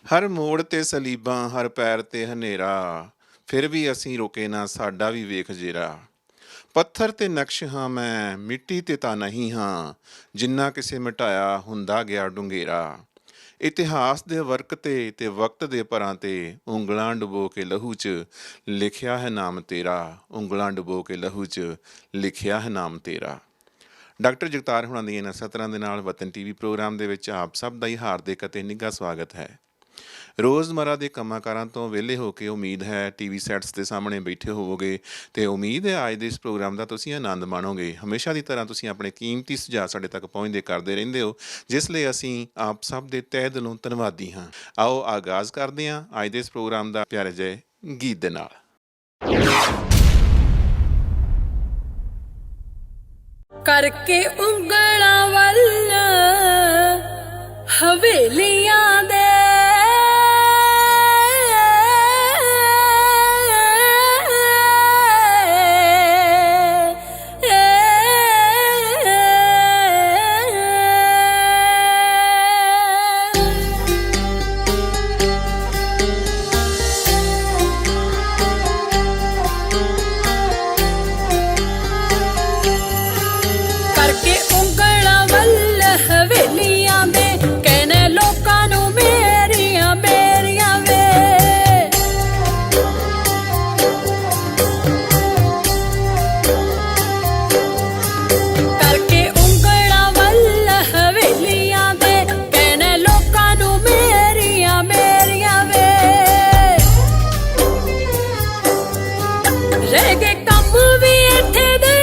हर मोड़ ते सलीबां हर पैर ते हनेरा, फिर भी असीं रुके ना साडा भी वेख जेरा। पत्थर ते नक्श हाँ मैं मिट्टी ते तां नहीं हाँ, जिन्ना किसे मिटाया हुंदा गया डुंगेरा। इतिहास दे वर्क ते वक्त दे परां ते ਉਂਗਲਾਂ ਡੁਬੋ ਕੇ ਲਹੂ 'ਚ ਲਿਖਿਆ ਹੈ ਨਾਮ ਤੇਰਾ, ਉਂਗਲਾਂ ਡੁਬੋ ਕੇ ਲਹੂ 'ਚ ਲਿਖਿਆ ਹੈ ਨਾਮ ਤੇਰਾ। ਡਾਕਟਰ ਜਗਤਾਰ ਹੁਣਾਂ ਦੀਆਂ ਇਹਨਾਂ ਸਤਰਾਂ ਦੇ ਨਾਲ ਵਤਨ ਟੀਵੀ ਪ੍ਰੋਗਰਾਮ ਦੇ ਵਿੱਚ ਆਪ ਸਭ ਦਾ ਹੀ ਹਾਰਦਿਕ ਅਤੇ ਨਿੱਘਾ ਸਵਾਗਤ ਹੈ। ਰੋਜ਼ਮਰਾ ਦੇ ਕੰਮਾਂ ਕਾਰਾਂ ਤੋਂ ਵਿਹਲੇ ਹੋ ਕੇ ਉਮੀਦ ਹੈ ਟੀਵੀ ਸੈਟਸ ਦੇ ਸਾਹਮਣੇ ਬੈਠੇ ਹੋਵੋਗੇ ਤੇ ਉਮੀਦ ਹੈ ਅੱਜ ਦੇ ਇਸ ਪ੍ਰੋਗਰਾਮ ਦਾ ਤੁਸੀਂ ਆਨੰਦ ਮਾਣੋਗੇ। ਹਮੇਸ਼ਾ ਦੀ ਤਰ੍ਹਾਂ ਤੁਸੀਂ ਆਪਣੇ ਕੀਮਤੀ ਸੁਝਾਅ ਸਾਡੇ ਤੱਕ ਪਹੁੰਚਦੇ ਕਰਦੇ ਰਹਿੰਦੇ ਹੋ, ਜਿਸ ਲਈ ਅਸੀਂ ਆਪ ਸਭ ਦੇ ਤਹਿ ਦਿਲੋਂ ਧੰਨਵਾਦੀ ਹਾਂ। ਆਓ ਆਗਾਜ਼ ਕਰਦੇ ਹਾਂ ਅੱਜ ਦੇ ਇਸ ਪ੍ਰੋਗਰਾਮ ਦਾ ਪਿਆਰੇ ਜਿਹੇ ਗੀਤ ਦੇ ਨਾਲ। करके ਉਂਗਲਾਂ ਵੱਲ ਹਵੇਲੀਆਂ ਦੇ करके ਉਂਗਲਾਂ ਵੱਲ ਹਵੇਲੀਆਂ ਦੇ ਕਹਿੰਦੇ ਲੋਕਾਂ ਨੂੰ ਮੇਰੀਆਂ ਮੇਰੀਆਂ ਵੇ। ਕਰਕੇ ਉਂਗਲਾਂ ਵੱਲ ਹਵੇਲੀਆਂ ਦੇ ਕਹਿੰਦੇ ਲੋਕਾਂ ਨੂੰ ਮੇਰੀਆਂ ਮੇਰੀਆਂ ਵੇ। ਰਹਿ ਗਏ ਕੰਮ ਵੀ ਇੱਥੇ ਦੇ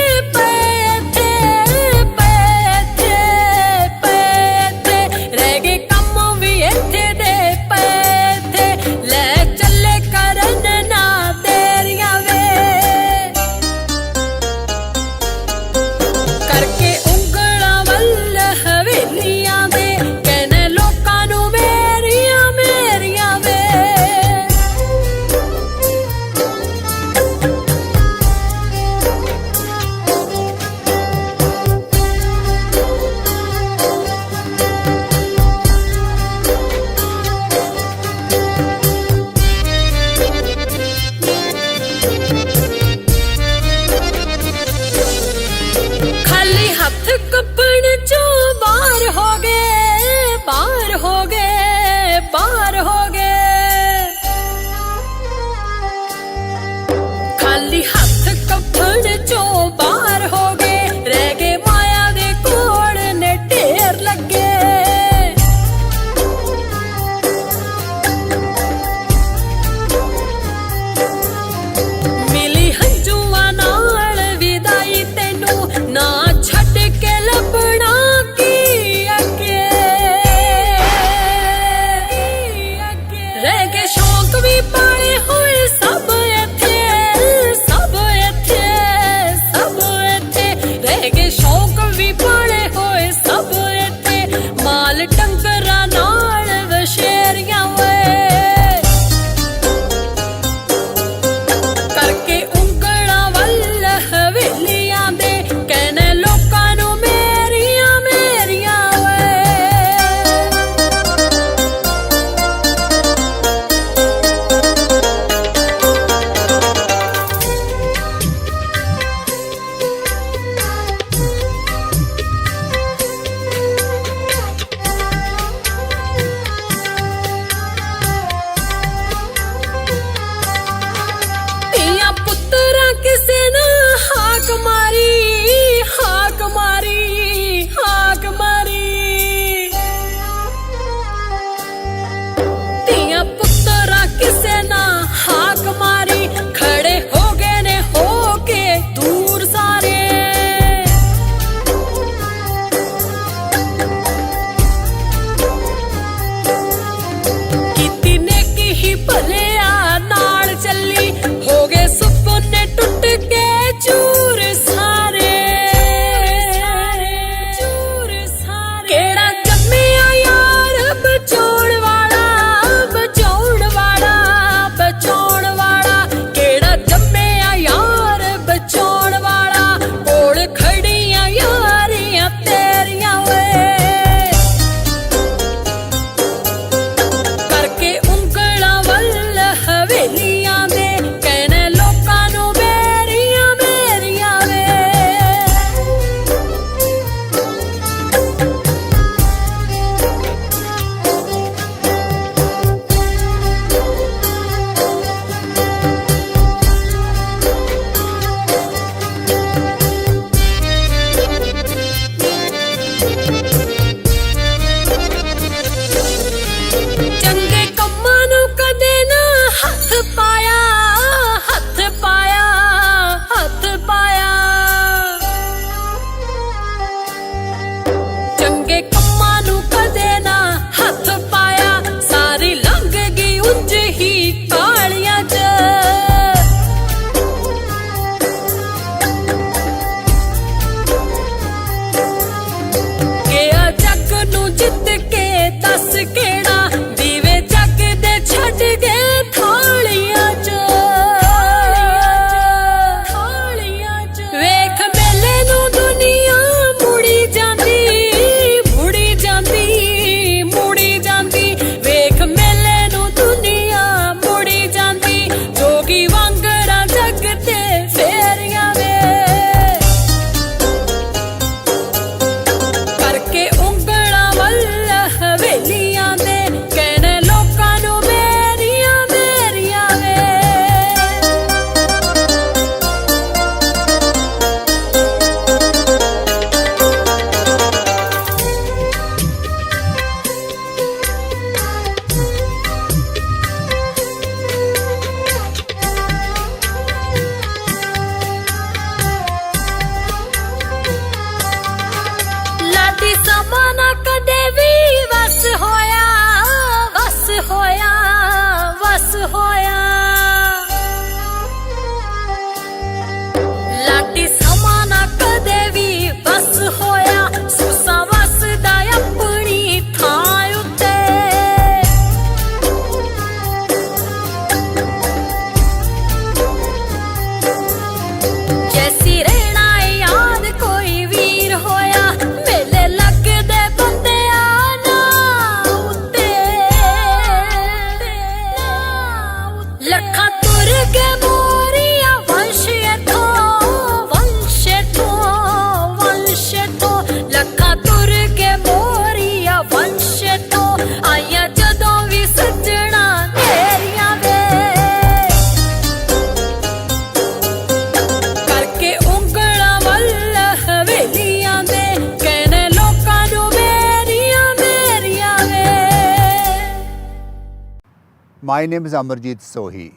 My name is Amarjeet Sohi.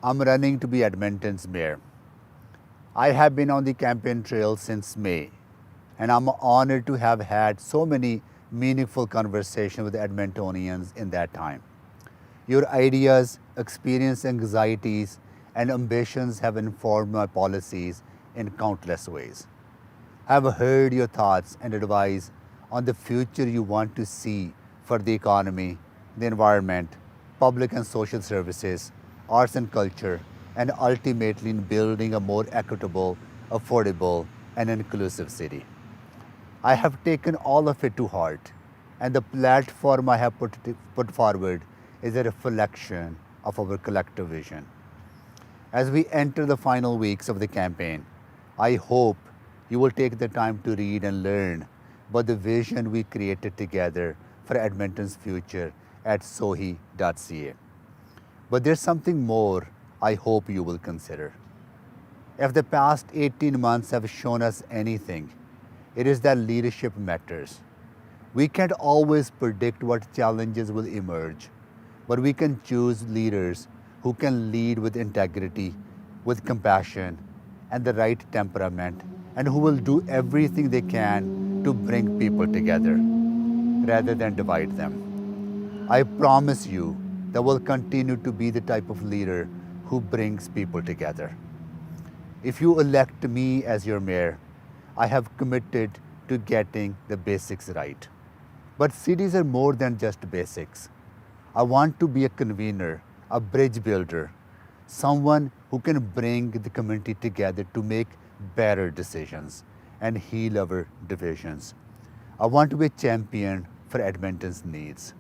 I'm running to be Edmonton's mayor. I have been on the campaign trail since May, and I'm honored to have had so many meaningful conversations with Edmontonians in that time. Your ideas, experience, anxieties, and ambitions have informed my policies in countless ways. I have heard your thoughts and advice on the future you want to see for the economy, the environment, public and social services, arts and culture, and ultimately in building a more equitable, affordable, and inclusive city. I have taken all of it to heart, and the platform I have put forward is a reflection of our collective vision. As we enter the final weeks of the campaign, I hope you will take the time to read and learn about the vision we created together for Edmonton's future at sohi.ca. But there's something more I hope you will consider. If the past 18 months have shown us anything, it is that leadership matters. We can't always predict what challenges will emerge, but we can choose leaders who can lead with integrity, with compassion, and the right temperament, and who will do everything they can to bring people together rather than divide them. I promise you that we'll continue to be the type of leader who brings people together. If you elect me as your mayor, I have committed to getting the basics right. But cities are more than just basics. I want to be a convener, a bridge builder, someone who can bring the community together to make better decisions and heal our divisions. I want to be a champion for Edmonton's needs.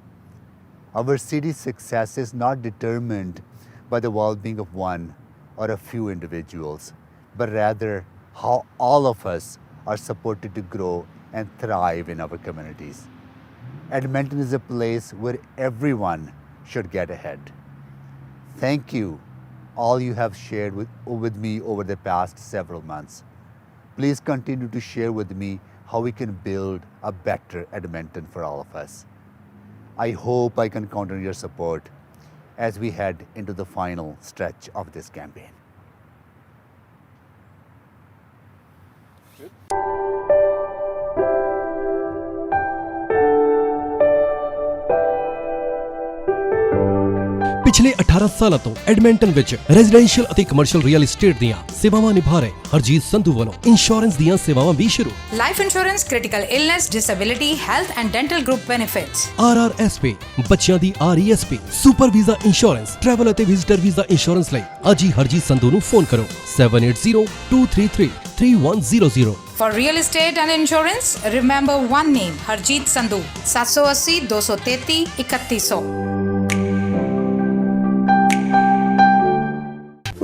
Our city's success is not determined by the well-being of one or a few individuals, but rather how all of us are supported to grow and thrive in our communities. Edmonton is a place where everyone should get ahead. Thank you, all you have shared with me over the past several months. Please continue to share with me how we can build a better Edmonton for all of us. I hope I can count on your support as we head into the final stretch of this campaign. ਪਿਛਲੇ 18 ਸਾਲਾਂ ਤੋਂ Edmonton ਵਿੱਚ residential ਅਤੇ commercial real estate ਦੀਆਂ ਸੇਵਾਵਾਂ ਨਿਭਾ ਰਹੇ ਹਰਜੀਤ ਸੰਧੂ ਵੱਲੋਂ ਇੰਸ਼ੋਰੈਂਸ ਦੀਆਂ ਸੇਵਾਵਾਂ ਵੀ ਸ਼ੁਰੂ। Life insurance, critical illness, disability, health and dental group benefits, RRSP, ਬੱਚਿਆਂ ਦੀ RESP, super visa insurance, travel ਅਤੇ ਵਿਜ਼ਿਟਰ ਵੀਜ਼ਾ ਇੰਸ਼ੋਰੈਂਸ ਲਈ ਅੱਜ ਹੀ ਹਰਜੀਤ ਸੰਧੂ ਨੂੰ ਫੋਨ ਕਰੋ 7802333100। For real estate and insurance, remember one name, Harjeet Sandhu, 780 233 3100.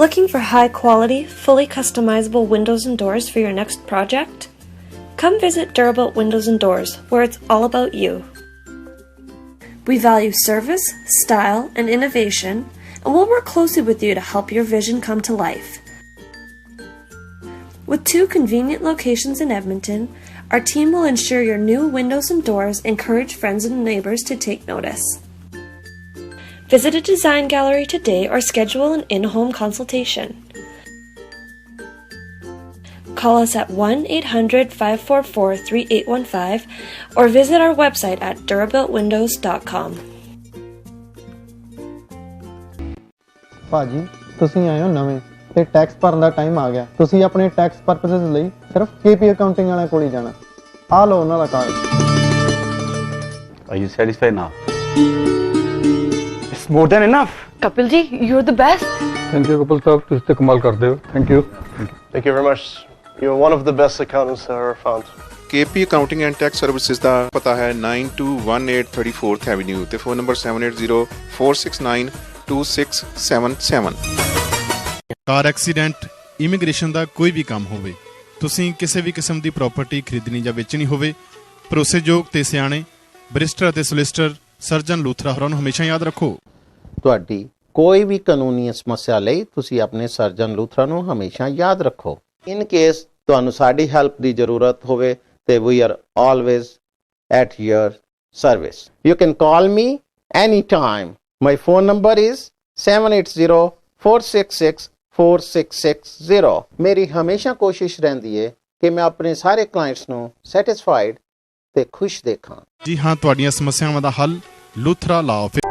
Looking for high-quality, fully customizable windows and doors for your next project? Come visit Durabuilt Windows and Doors, where it's all about you. We value service, style, and innovation, and we'll work closely with you to help your vision come to life. With 2 convenient locations in Edmonton, our team will ensure your new windows and doors encourage friends and neighbors to take notice. Visit a design gallery today or schedule an in-home consultation. Call us at 1-800-544-3815 or visit our website at durabuiltwindows.com. ਭਾਜੀ ਤੁਸੀਂ ਆਏ ਹੋ ਨਵੇਂ ਤੇ tax ਭਰਨ ਦਾ time ਆ ਗਿਆ। ਤੁਸੀਂ ਆਪਣੇ ਟੈਕਸ ਪਰਪਸਸ ਲਈ ਸਿਰਫ KP ਅਕਾਊਂਟਿੰਗ ਵਾਲਿਆਂ ਕੋਲ ਹੀ ਜਾਣਾ। ਆ ਲਓ ਉਹਨਾਂ ਦਾ card. Are you satisfied now? It's more than enough. Kapil ji, you're the best. Thank you, Kapil sahab. ਤੁਸੀਂ ਤੇ ਕਮਾਲ ਕਰਦੇ ਹੋ। Thank you. Thank you very much. You're one of the best accountants I ever found. KP Accounting and Tax Services ਦਾ ਪਤਾ ਹੈ 9218 34th Avenue ਤੇ phone number 7804692677। Car accident, immigration ਦਾ ਕੋਈ ਵੀ ਕੰਮ ਹੋਵੇ, ਤੁਸੀਂ ਕਿਸੇ ਵੀ ਕਿਸਮ ਦੀ ਪ੍ਰਾਪਰਟੀ ਖਰੀਦਣੀ ਜਾਂ ਵੇਚਣੀ ਹੋਵੇ, ਭਰੋਸੇਯੋਗ ਤੇ ਸਿਆਣੇ ਬੈਰਿਸਟਰ ਅਤੇ ਸੋਲਿਸਿਟਰ ਸਰਜਨ ਲੂਥਰਾ ਹੋਰਾਂ ਨੂੰ ਹਮੇਸ਼ਾ ਯਾਦ ਰੱਖੋ। ਤੁਹਾਡੀ ਕੋਈ ਵੀ ਕਾਨੂੰਨੀ ਸਮੱਸਿਆ ਲਈ ਤੁਸੀਂ ਆਪਣੇ ਸਰਜਨ ਲੂਥਰਾ ਨੂੰ ਹਮੇਸ਼ਾ ਯਾਦ ਰੱਖੋ। ਇਨ ਕੇਸ ਤੁਹਾਨੂੰ ਸਾਡੀ ਹੈਲਪ ਦੀ ਜ਼ਰੂਰਤ ਹੋਵੇ ਤੇ we are always at your service. You can call me anytime My phone number is 7804664660। ਮੇਰੀ ਹਮੇਸ਼ਾ ਕੋਸ਼ਿਸ਼ ਰਹਿੰਦੀ ਹੈ ਕਿ ਮੈਂ ਆਪਣੇ ਸਾਰੇ ਕਲਾਇੰਟਸ ਨੂੰ ਸੈਟੀਸਫਾਈਡ ਤੇ ਖੁਸ਼ ਦੇਖਾਂ। ਜੀ ਹਾਂ, ਤੁਹਾਡੀਆਂ ਸਮੱਸਿਆਵਾਂ ਦਾ ਹੱਲ ਲੂਥਰਾ ਲਾ ਆਫਿਸ।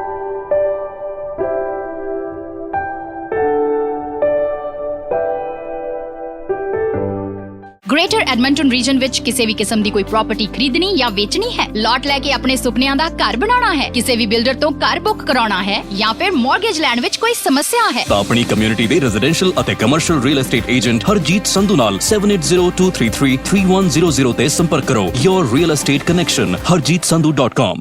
ਗ੍ਰੇਟਰ ਐਡਮੰਟਨ ਰੀਜਨ ਵਿੱਚ ਕਿਸੇ ਵੀ ਕਿਸਮ ਦੀ ਕੋਈ ਪ੍ਰਾਪਰਟੀ ਖਰੀਦਣੀ ਜਾਂ ਵੇਚਣੀ ਹੈ, ਲਾਟ ਲੈ ਕੇ ਆਪਣੇ ਸੁਪਨਿਆਂ ਦਾ ਘਰ ਬਣਾਉਣਾ ਹੈ, ਕਿਸੇ ਵੀ ਬਿਲਡਰ ਤੋਂ ਘਰ ਬੁੱਕ ਕਰਾਉਣਾ ਹੈ ਜਾਂ ਫਿਰ ਮਾਰਗੇਜ ਲੈਣ ਵਿੱਚ ਕੋਈ ਸਮੱਸਿਆ ਹੈ ਤਾਂ ਆਪਣੀ ਕਮਿਊਨਿਟੀ ਦੇ ਰੈਜ਼ੀਡੈਂਸ਼ੀਅਲ ਅਤੇ commercial real estate agent Harjit Sandhu ਨਾਲ 7802333100 ਤੇ ਸੰਪਰਕ ਕਰੋ। Your real estate connection harjeetsandhu.com।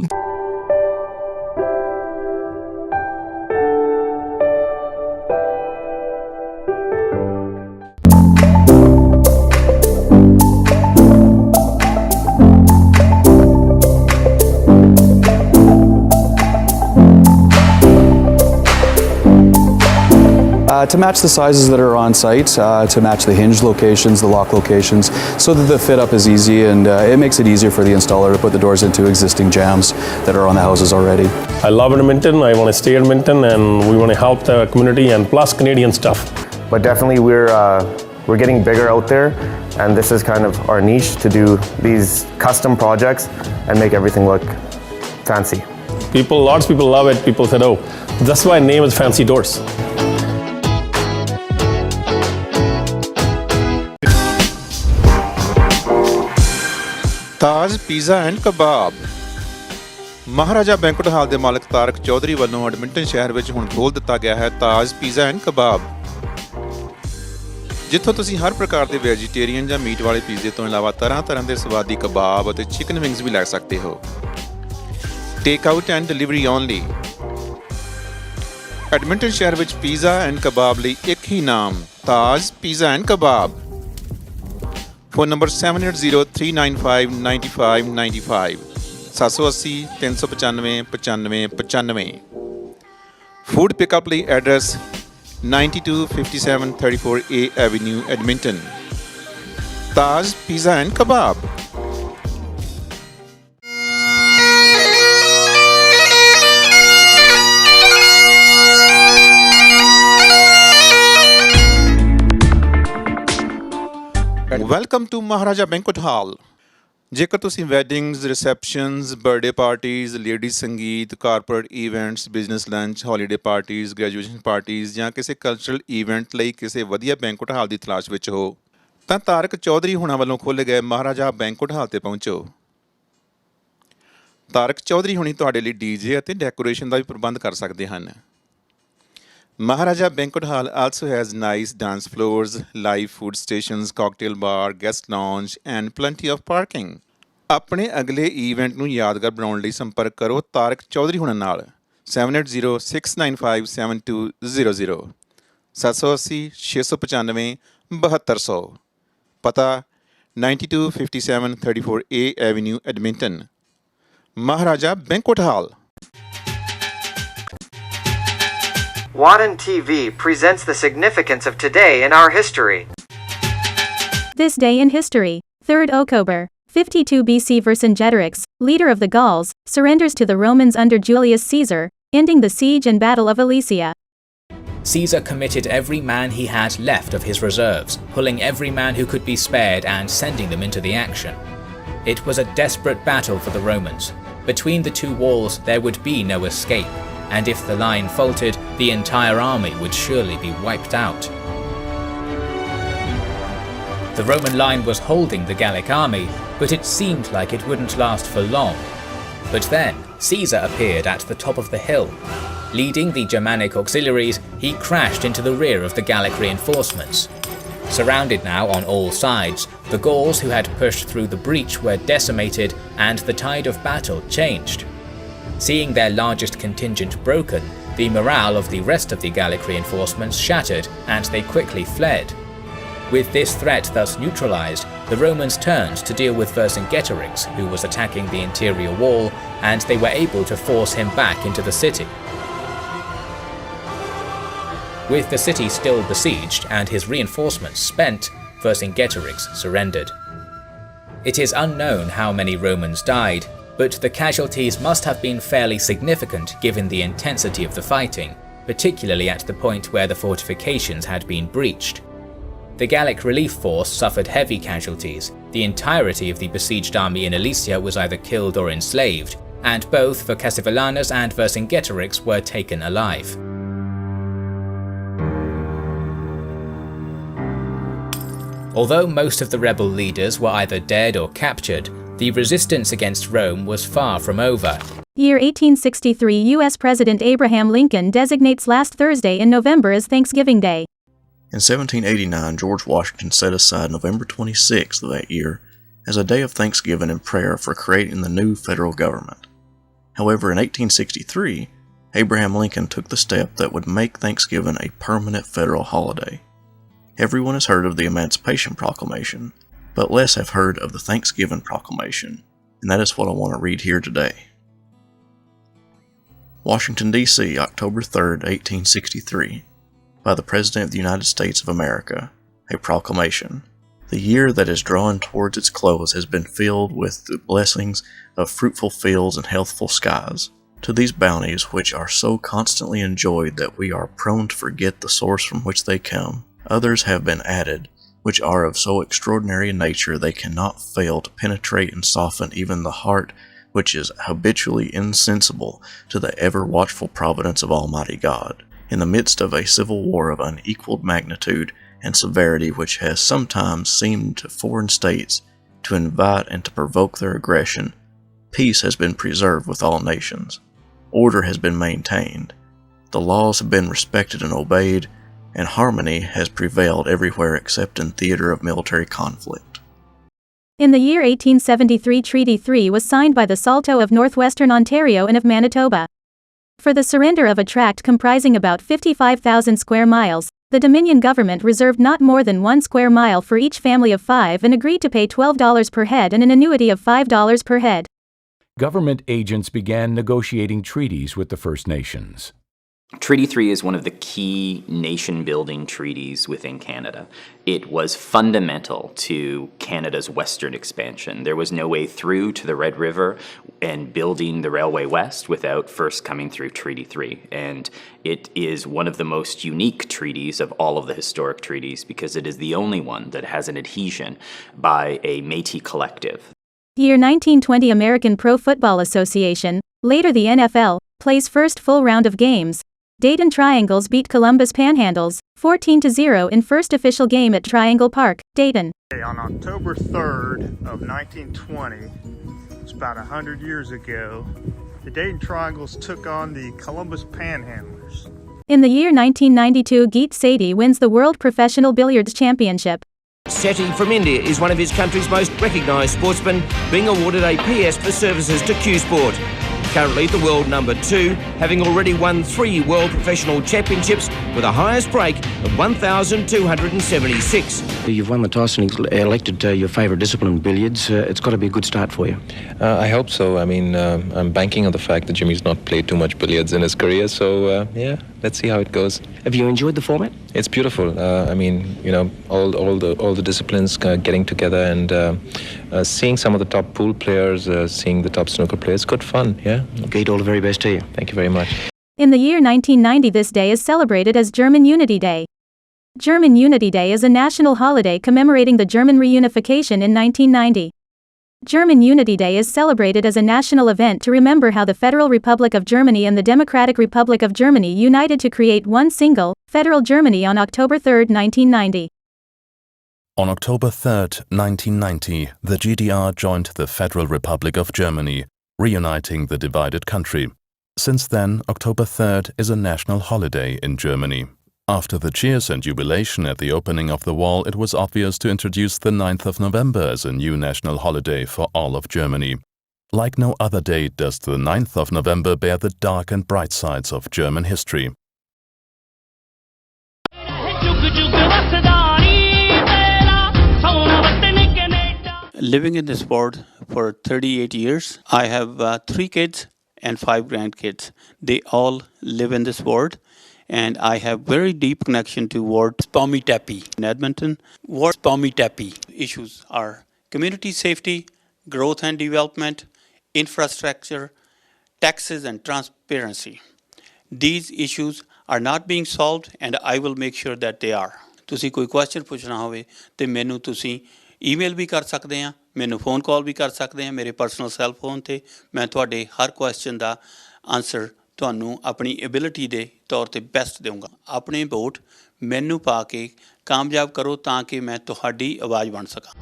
To match the sizes that are on site, to match the hinge locations, the lock locations, so that the fit up is easy, and it makes it easier for the installer to put the doors into existing jambs that are on the houses already. I love Edmonton. I want to stay in Edmonton, and we want to help the community and plus Canadian stuff. But definitely we're getting bigger out there, and this is kind of our niche to do these custom projects and make everything look fancy. Lots of people love it. People said, "Oh, that's why the name is Fancy Doors." Taj pizza and kebab. Maharaja banquet hall ਦੇ ਮਾਲਕ ਤਾਰਕ ਚੌਧਰੀ ਵੱਲੋਂ Edmonton ਸ਼ਹਿਰ ਵਿੱਚ ਹੁਣ ਖੋਲ੍ਹ ਦਿੱਤਾ ਗਿਆ ਹੈ ਤਾਜ ਪੀਜ਼ਾ ਐਂਡ ਕਬਾਬ, ਜਿੱਥੋਂ ਤੁਸੀਂ ਹਰ ਪ੍ਰਕਾਰ ਦੇ ਵੈਜੀਟੇਰੀਅਨ ਜਾਂ ਮੀਟ ਵਾਲੇ ਪੀਜ਼ੇ ਤੋਂ ਇਲਾਵਾ ਤਰ੍ਹਾਂ ਦੇ ਸਵਾਦੀ ਕਬਾਬ ਅਤੇ ਚਿਕਨ ਵਿੰਗਸ ਵੀ ਲੈ ਸਕਦੇ ਹੋ। Take out and delivery only. Edmonton ਸ਼ਹਿਰ ਵਿੱਚ ਪੀਜ਼ਾ ਐਂਡ ਕਬਾਬ ਲਈ ਇੱਕ ਹੀ ਨਾਮ, Taj pizza and kebab. Phone number 7803959595 780-395-9595। Food pickup ਲਈ address 9257 34A avenue Edmonton. Taj pizza and kebab. Welcome to Maharaja banquet hall. ਜੇਕਰ ਤੁਸੀਂ weddings, receptions, birthday parties, ladies sangeet, corporate events, business lunch, holiday parties, graduation parties ਜਾਂ ਕਿਸੇ cultural event ਲਈ ਕਿਸੇ ਵਧੀਆ banquet ਹਾਲ ਦੀ ਤਲਾਸ਼ ਵਿੱਚ ਹੋ ਤਾਂ ਤਾਰਕ ਚੌਧਰੀ ਹੁਣਾਂ ਵੱਲੋਂ ਖੋਲ੍ਹੇ ਗਏ ਮਹਾਰਾਜਾ ਬੈਂਕੁਏਟ ਹਾਲ ਤੇ ਪਹੁੰਚੋ। ਤਾਰਕ ਚੌਧਰੀ ਹੁਣੀ ਤੁਹਾਡੇ ਲਈ ਡੀਜੇ ਅਤੇ ਡੈਕੋਰੇਸ਼ਨ ਦਾ ਵੀ ਪ੍ਰਬੰਧ ਕਰ ਸਕਦੇ ਹਨ। Maharaja Banquet Hall also has nice dance floors, live food stations, cocktail bar, guest lounge and plenty of parking. ਆਪਣੇ ਅਗਲੇ ਈਵੈਂਟ ਨੂੰ ਯਾਦਗਾਰ ਬਣਾਉਣ ਲਈ ਸੰਪਰਕ ਕਰੋ ਤਾਰਕ ਚੌਧਰੀ ਹੁਣਾਂ ਨਾਲ 7806957200 780-695-7200। ਪਤਾ 9257 34A avenue Edmonton. Maharaja banquet hall. Wadden TV presents the significance of today in our history. This day in history, 3rd October, 52 BC Vercingetorix, leader of the Gauls, surrenders to the Romans under Julius Caesar, ending the siege and battle of Alesia. Caesar committed every man he had left of his reserves, pulling every man who could be spared and sending them into the action. It was a desperate battle for the Romans. Between the two walls there would be no escape, and if the line faltered, the entire army would surely be wiped out. The Roman line was holding the Gallic army, but it seemed like it wouldn't last for long. But then, Caesar appeared at the top of the hill. Leading the Germanic auxiliaries, he crashed into the rear of the Gallic reinforcements. Surrounded now on all sides, the Gauls who had pushed through the breach were decimated, and the tide of battle changed. Seeing their largest contingent broken, the morale of the rest of the Gallic reinforcements shattered, and they quickly fled. With this threat thus neutralized, the Romans turned to deal with Vercingetorix, who was attacking the interior wall, and they were able to force him back into the city. With the city still besieged and his reinforcements spent, Vercingetorix surrendered. It is unknown how many Romans died, but the casualties must have been fairly significant given the intensity of the fighting, particularly at the point where the fortifications had been breached. The Gallic relief force suffered heavy casualties, the entirety of the besieged army in Alesia was either killed or enslaved, and both Vercassivellaunus and Vercingetorix were taken alive. Although most of the rebel leaders were either dead or captured, the resistance against Rome was far from over. Year 1863 U.S. President Abraham Lincoln designates last Thursday in November as Thanksgiving Day. In 1789, George Washington set aside November 26th of that year as a day of thanksgiving and prayer for creating the new federal government. However, in 1863, Abraham Lincoln took the step that would make Thanksgiving a permanent federal holiday. Everyone has heard of the Emancipation Proclamation, but less have heard of the Thanksgiving Proclamation, and that is what I want to read here today. Washington, D.C., October 3, 1863. By the President of the United States of America, a proclamation. The year that is drawing towards its close has been filled with the blessings of fruitful fields and healthful skies. To these bounties, which are so constantly enjoyed that we are prone to forget the source from which they come, others have been added, which are of so extraordinary a nature they cannot fail to penetrate and soften even the heart which is habitually insensible to the ever-watchful providence of Almighty God. In the midst of a civil war of unequaled magnitude and severity which has sometimes seemed to foreign states to invite and to provoke their aggression, peace has been preserved with all nations. Order has been maintained. The laws have been respected and obeyed, and harmony has prevailed everywhere except in theater of military conflict. In the year 1873, Treaty 3 was signed by the Saulteaux of northwestern Ontario and of Manitoba. For the surrender of a tract comprising about 55,000 square miles, the Dominion government reserved not more than 1 square mile for each family of 5 and agreed to pay $12 per head and an annuity of $5 per head. Government agents began negotiating treaties with the First Nations. Treaty 3 is one of the key nation-building treaties within Canada. It was fundamental to Canada's western expansion. There was no way through to the Red River and building the Railway West without first coming through Treaty 3. And it is one of the most unique treaties of all of the historic treaties because it is the only one that has an adhesion by a Métis collective. Year 1920 American Pro Football Association, later the NFL, plays first full round of games. Dayton Triangles beat Columbus Panhandles, 14-0 in first official game at Triangle Park, Dayton. On October 3rd of 1920, it's about 100 years ago, the Dayton Triangles took on the Columbus Panhandlers. In the year 1992, Geet Seti wins the World Professional Billiards Championship. Seti from India is one of his country's most recognised sportsmen, being awarded a PS for services to Q Sport. Currently the world number 2, having already won 3 World Professional Championships with a highest break of 1,276. You've won the toss and elected your favourite discipline, billiards. It's got to be a good start for you. I hope so. I mean, I'm banking on the fact that Jimmy's not played too much billiards in his career, so yeah, let's see how it goes. Have you enjoyed the format? It's beautiful. I mean, you know, all the disciplines getting together and seeing some of the top pool players, seeing the top snooker players. Good fun, yeah. Geet, all the very best to you. Thank you very much. In the year 1990, this day is celebrated as German Unity Day. German Unity Day is a national holiday commemorating the German reunification in 1990. German Unity Day is celebrated as a national event to remember how the Federal Republic of Germany and the Democratic Republic of Germany united to create one single, Federal Germany on October 3, 1990. On October 3, 1990, the GDR joined the Federal Republic of Germany, reuniting the divided country. Since then, October 3rd is a national holiday in Germany. After the cheers and jubilation at the opening of the wall, it was obvious to introduce the 9th of November as a new national holiday for all of Germany. Like no other day does the 9th of November bear the dark and bright sides of German history. Living in this world for 38 years, I have 3 kids and 5 grandkids. They all live in this world, and I have very deep connection to Ward Spomitapi in Edmonton. Ward Spomitapi issues are community safety, growth and development, infrastructure, taxes and transparency. These issues are not being solved and I will make sure that they are. ਤੁਸੀਂ ਕੋਈ question ਪੁੱਛਣਾ ਹੋਵੇ ਤੇ ਮੈਨੂੰ ਤੁਸੀਂ email ਵੀ ਕਰ ਸਕਦੇ ਆ, ਮੈਨੂੰ ਫੋਨ ਕਾਲ ਵੀ ਕਰ ਸਕਦੇ ਆ ਮੇਰੇ ਪਰਸਨਲ ਸੈੱਲ ਫੋਨ 'ਤੇ। ਮੈਂ ਤੁਹਾਡੇ ਹਰ ਕੁਐਸਚਨ ਦਾ ਆਨਸਰ ਤੁਹਾਨੂੰ ਆਪਣੀ ਐਬਿਲਿਟੀ ਦੇ ਤੌਰ 'ਤੇ ਬੈਸਟ ਦੇਵਾਂਗਾ। ਆਪਣੇ ਵੋਟ ਮੈਨੂੰ ਪਾ ਕੇ ਕਾਮਯਾਬ ਕਰੋ ਤਾਂ ਕਿ ਮੈਂ ਤੁਹਾਡੀ ਆਵਾਜ਼ ਬਣ ਸਕਾਂ।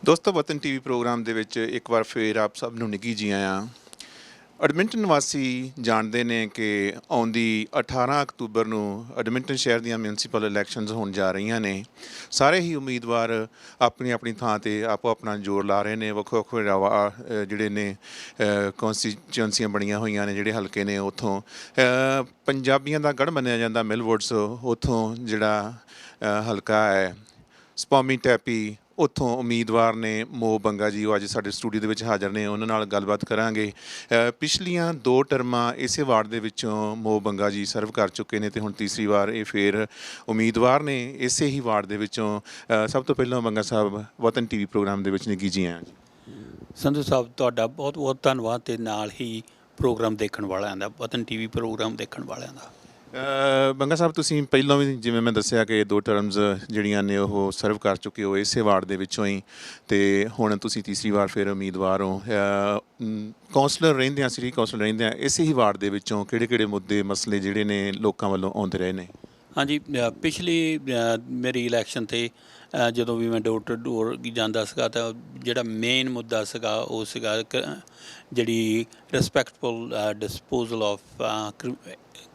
ਦੋਸਤੋ, ਵਤਨ ਟੀਵੀ ਪ੍ਰੋਗਰਾਮ ਦੇ ਵਿੱਚ ਇੱਕ ਵਾਰ ਫਿਰ ਆਪ ਸਭ ਨੂੰ ਨਿੱਘੀ ਜੀ ਆਇਆਂ। ਐਡਮਿੰਟਨ ਵਾਸੀ ਜਾਣਦੇ ਨੇ ਕਿ ਆਉਂਦੀ 18 ਅਕਤੂਬਰ ਨੂੰ ਐਡਮਿੰਟਨ ਸ਼ਹਿਰ ਦੀਆਂ ਮਿਊਨਿਸਪਲ ਇਲੈਕਸ਼ਨਸ ਹੋਣ ਜਾ ਰਹੀਆਂ ਨੇ। ਸਾਰੇ ਹੀ ਉਮੀਦਵਾਰ ਆਪਣੀ ਆਪਣੀ ਥਾਂ 'ਤੇ ਆਪੋ ਆਪਣਾ ਜ਼ੋਰ ਲਾ ਰਹੇ ਨੇ। ਵੱਖੋ ਵੱਖ ਜਿਹੜੇ ਨੇ ਕੌਂਸਟੀਚੁਐਂਸੀਆਂ ਬਣੀਆਂ ਹੋਈਆਂ ਨੇ, ਜਿਹੜੇ ਹਲਕੇ ਨੇ ਉੱਥੋਂ ਪੰਜਾਬੀਆਂ ਦਾ ਗੜ੍ਹ ਮੰਨਿਆ ਜਾਂਦਾ ਮਿਲਵੁੱਡਸ, ਉੱਥੋਂ ਜਿਹੜਾ ਹਲਕਾ ਹੈ ਸਪੌਮੀ ਟੈਪੀ, ਉੱਥੋਂ ਉਮੀਦਵਾਰ ਨੇ ਮੋਹ ਬੰਗਾ ਜੀ, ਉਹ ਅੱਜ ਸਾਡੇ ਸਟੂਡੀਓ ਦੇ ਵਿੱਚ ਹਾਜ਼ਰ ਨੇ। ਉਹਨਾਂ ਨਾਲ ਗੱਲਬਾਤ ਕਰਾਂਗੇ। ਪਿਛਲੀਆਂ 2 ਟਰਮਾਂ ਇਸੇ ਵਾਰਡ ਦੇ ਵਿੱਚੋਂ ਮੋਹ ਬੰਗਾ ਜੀ ਸਰਵ ਕਰ ਚੁੱਕੇ ਨੇ ਅਤੇ ਹੁਣ ਤੀਸਰੀ ਵਾਰ ਇਹ ਫਿਰ ਉਮੀਦਵਾਰ ਨੇ ਇਸੇ ਹੀ ਵਾਰਡ ਦੇ ਵਿੱਚੋਂ। ਸਭ ਤੋਂ ਪਹਿਲਾਂ ਬੰਗਾ ਸਾਹਿਬ, ਵਤਨ ਟੀਵੀ ਪ੍ਰੋਗਰਾਮ ਦੇ ਵਿੱਚ ਨਿੱਘੀ ਜੀ ਆਇਆਂ ਜੀ। ਸੰਧੂ ਸਾਹਿਬ, ਤੁਹਾਡਾ ਬਹੁਤ ਬਹੁਤ ਧੰਨਵਾਦ ਅਤੇ ਨਾਲ ਹੀ ਪ੍ਰੋਗਰਾਮ ਦੇਖਣ ਵਾਲਿਆਂ ਦਾ, ਵਤਨ ਟੀਵੀ ਪ੍ਰੋਗਰਾਮ ਦੇਖਣ ਵਾਲਿਆਂ ਦਾ। ਬੰਗਾ ਸਾਹਿਬ, ਤੁਸੀਂ ਪਹਿਲਾਂ ਵੀ ਜਿਵੇਂ ਮੈਂ ਦੱਸਿਆ ਕਿ 2 ਟਰਮਸ ਜਿਹੜੀਆਂ ਨੇ ਉਹ ਸਰਵ ਕਰ ਚੁੱਕੇ ਹੋ ਇਸੇ ਵਾਰਡ ਦੇ ਵਿੱਚੋਂ ਹੀ, ਅਤੇ ਹੁਣ ਤੁਸੀਂ ਤੀਸਰੀ ਵਾਰ ਫਿਰ ਉਮੀਦਵਾਰ ਹੋ। ਕੌਂਸਲਰ ਰਹਿੰਦਿਆਂ, ਸਿਟੀ ਕੌਂਸਲਰ ਰਹਿੰਦਿਆਂ ਇਸੇ ਹੀ ਵਾਰਡ ਦੇ ਵਿੱਚੋਂ ਕਿਹੜੇ ਕਿਹੜੇ ਮੁੱਦੇ ਮਸਲੇ ਜਿਹੜੇ ਨੇ ਲੋਕਾਂ ਵੱਲੋਂ ਆਉਂਦੇ ਰਹੇ ਨੇ? ਹਾਂਜੀ, ਪਿਛਲੀ ਮੇਰੀ ਇਲੈਕਸ਼ਨ 'ਤੇ ਜਦੋਂ ਵੀ ਮੈਂ ਡੋਰ ਟੂ ਡੋਰ ਜਾਂਦਾ ਸੀਗਾ ਤਾਂ ਜਿਹੜਾ ਮੇਨ ਮੁੱਦਾ ਸੀਗਾ ਉਹ ਸੀਗਾ ਜਿਹੜੀ ਰਿਸਪੈਕਟਫੁਲ ਡਿਸਪੋਜ਼ਲ ਆਫ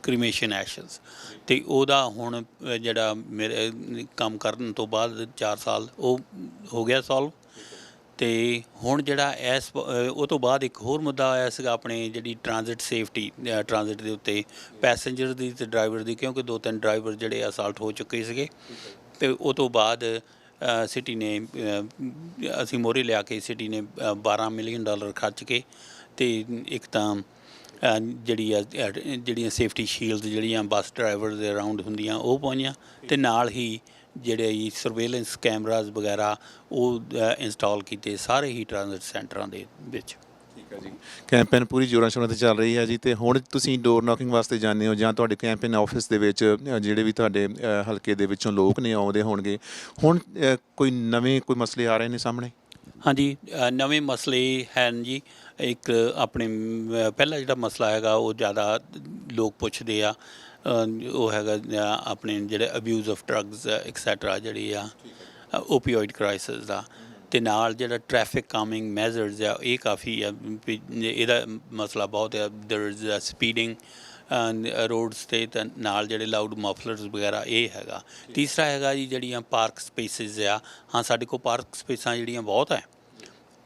ਕ੍ਰੀਮੇਸ਼ਨ ਐਸ਼ਜ਼, ਅਤੇ ਉਹਦਾ ਹੁਣ ਜਿਹੜਾ ਮੇਰੇ ਕੰਮ ਕਰਨ ਤੋਂ ਬਾਅਦ 4 ਸਾਲ ਉਹ ਹੋ ਗਿਆ ਸੋਲਵ। ਅਤੇ ਹੁਣ ਜਿਹੜਾ ਉਹ ਤੋਂ ਬਾਅਦ ਇੱਕ ਹੋਰ ਮੁੱਦਾ ਆਇਆ ਸੀਗਾ ਆਪਣੇ ਜਿਹੜੀ ਟਰਾਂਜ਼ਿਟ ਸੇਫਟੀ, ਟਰਾਂਜ਼ਿਟ ਦੇ ਉੱਤੇ ਪੈਸੇਂਜਰ ਦੀ ਅਤੇ ਡਰਾਈਵਰ ਦੀ, ਕਿਉਂਕਿ 2-3 ਡਰਾਈਵਰ ਜਿਹੜੇ ਅਸਾਲਟ ਹੋ ਚੁੱਕੇ ਸੀਗੇ। ਅਤੇ ਉਹ ਤੋਂ ਬਾਅਦ ਸਿਟੀ ਨੇ ਅਸੀਂ ਮੋਹਰੇ ਲਿਆ ਕੇ ਸਿਟੀ ਨੇ $12 ਮਿਲੀਅਨ ਖਰਚ ਕੇ ਅਤੇ ਇੱਕ ਤਾਂ ਜਿਹੜੀਆਂ ਸੇਫਟੀ ਸ਼ੀਲਡ ਜਿਹੜੀਆਂ ਬੱਸ ਡਰਾਈਵਰ ਦੇ ਅਰਾਊਂਡ ਹੁੰਦੀਆਂ ਉਹ ਪਾਈਆਂ, ਅਤੇ ਨਾਲ ਹੀ ਜਿਹੜੇ ਸਰਵੇਲੈਂਸ ਕੈਮਰਾਜ਼ ਵਗੈਰਾ ਉਹ ਇੰਸਟਾਲ ਕੀਤੇ ਸਾਰੇ ਹੀ ਟਰਾਂਜ਼ਿਟ ਸੈਂਟਰਾਂ ਦੇ ਵਿੱਚ। ਠੀਕ ਹੈ ਜੀ। ਕੈਂਪੇਨ ਪੂਰੀ ਜ਼ੋਰਾਂ ਸ਼ੋਰਾਂ 'ਤੇ ਚੱਲ ਰਹੀ ਹੈ ਜੀ, ਅਤੇ ਹੁਣ ਤੁਸੀਂ ਡੋਰ ਨੌਕਿੰਗ ਵਾਸਤੇ ਜਾਂਦੇ ਹੋ ਜਾਂ ਤੁਹਾਡੇ ਕੈਂਪੇਨ ਆਫਿਸ ਦੇ ਵਿੱਚ ਜਿਹੜੇ ਵੀ ਤੁਹਾਡੇ ਹਲਕੇ ਦੇ ਵਿੱਚੋਂ ਲੋਕ ਨੇ ਆਉਂਦੇ ਹੋਣਗੇ, ਹੁਣ ਕੋਈ ਨਵੇਂ ਕੋਈ ਮਸਲੇ ਆ ਰਹੇ ਨੇ ਸਾਹਮਣੇ? ਹਾਂਜੀ, ਨਵੇਂ ਮਸਲੇ ਹਨ ਜੀ। ਇੱਕ ਆਪਣੇ ਪਹਿਲਾ ਜਿਹੜਾ ਮਸਲਾ ਹੈਗਾ ਉਹ ਜ਼ਿਆਦਾ ਲੋਕ ਪੁੱਛਦੇ ਆ, ਉਹ ਹੈਗਾ ਆਪਣੇ ਜਿਹੜੇ ਅਬਿਊਜ਼ ਆਫ ਡਰੱਗਸ ਐਕਸੈਟਰਾ, ਜਿਹੜੀ ਆ ਓਪੀਓਇਡ ਕ੍ਰਾਈਸਿਸ ਦਾ, ਅਤੇ ਨਾਲ ਜਿਹੜਾ ਟ੍ਰੈਫਿਕ ਕਾਮਿੰਗ ਮੈਜ਼ਰਸ ਆ ਇਹ ਕਾਫੀ ਆ, ਇਹਦਾ ਮਸਲਾ ਬਹੁਤ ਆ। ਦੇਰ ਇਜ਼ ਸਪੀਡਿੰਗ ਰੋਡਸ 'ਤੇ, ਤਾਂ ਨਾਲ ਜਿਹੜੇ ਲਾਊਡ ਮਫਲਰਸ ਵਗੈਰਾ ਇਹ ਹੈਗਾ। ਤੀਸਰਾ ਹੈਗਾ ਜੀ ਜਿਹੜੀਆਂ ਪਾਰਕ ਸਪੇਸਿਸ ਆ। ਹਾਂ, ਸਾਡੇ ਕੋਲ ਪਾਰਕ ਸਪੇਸਾਂ ਜਿਹੜੀਆਂ ਬਹੁਤ ਹੈ,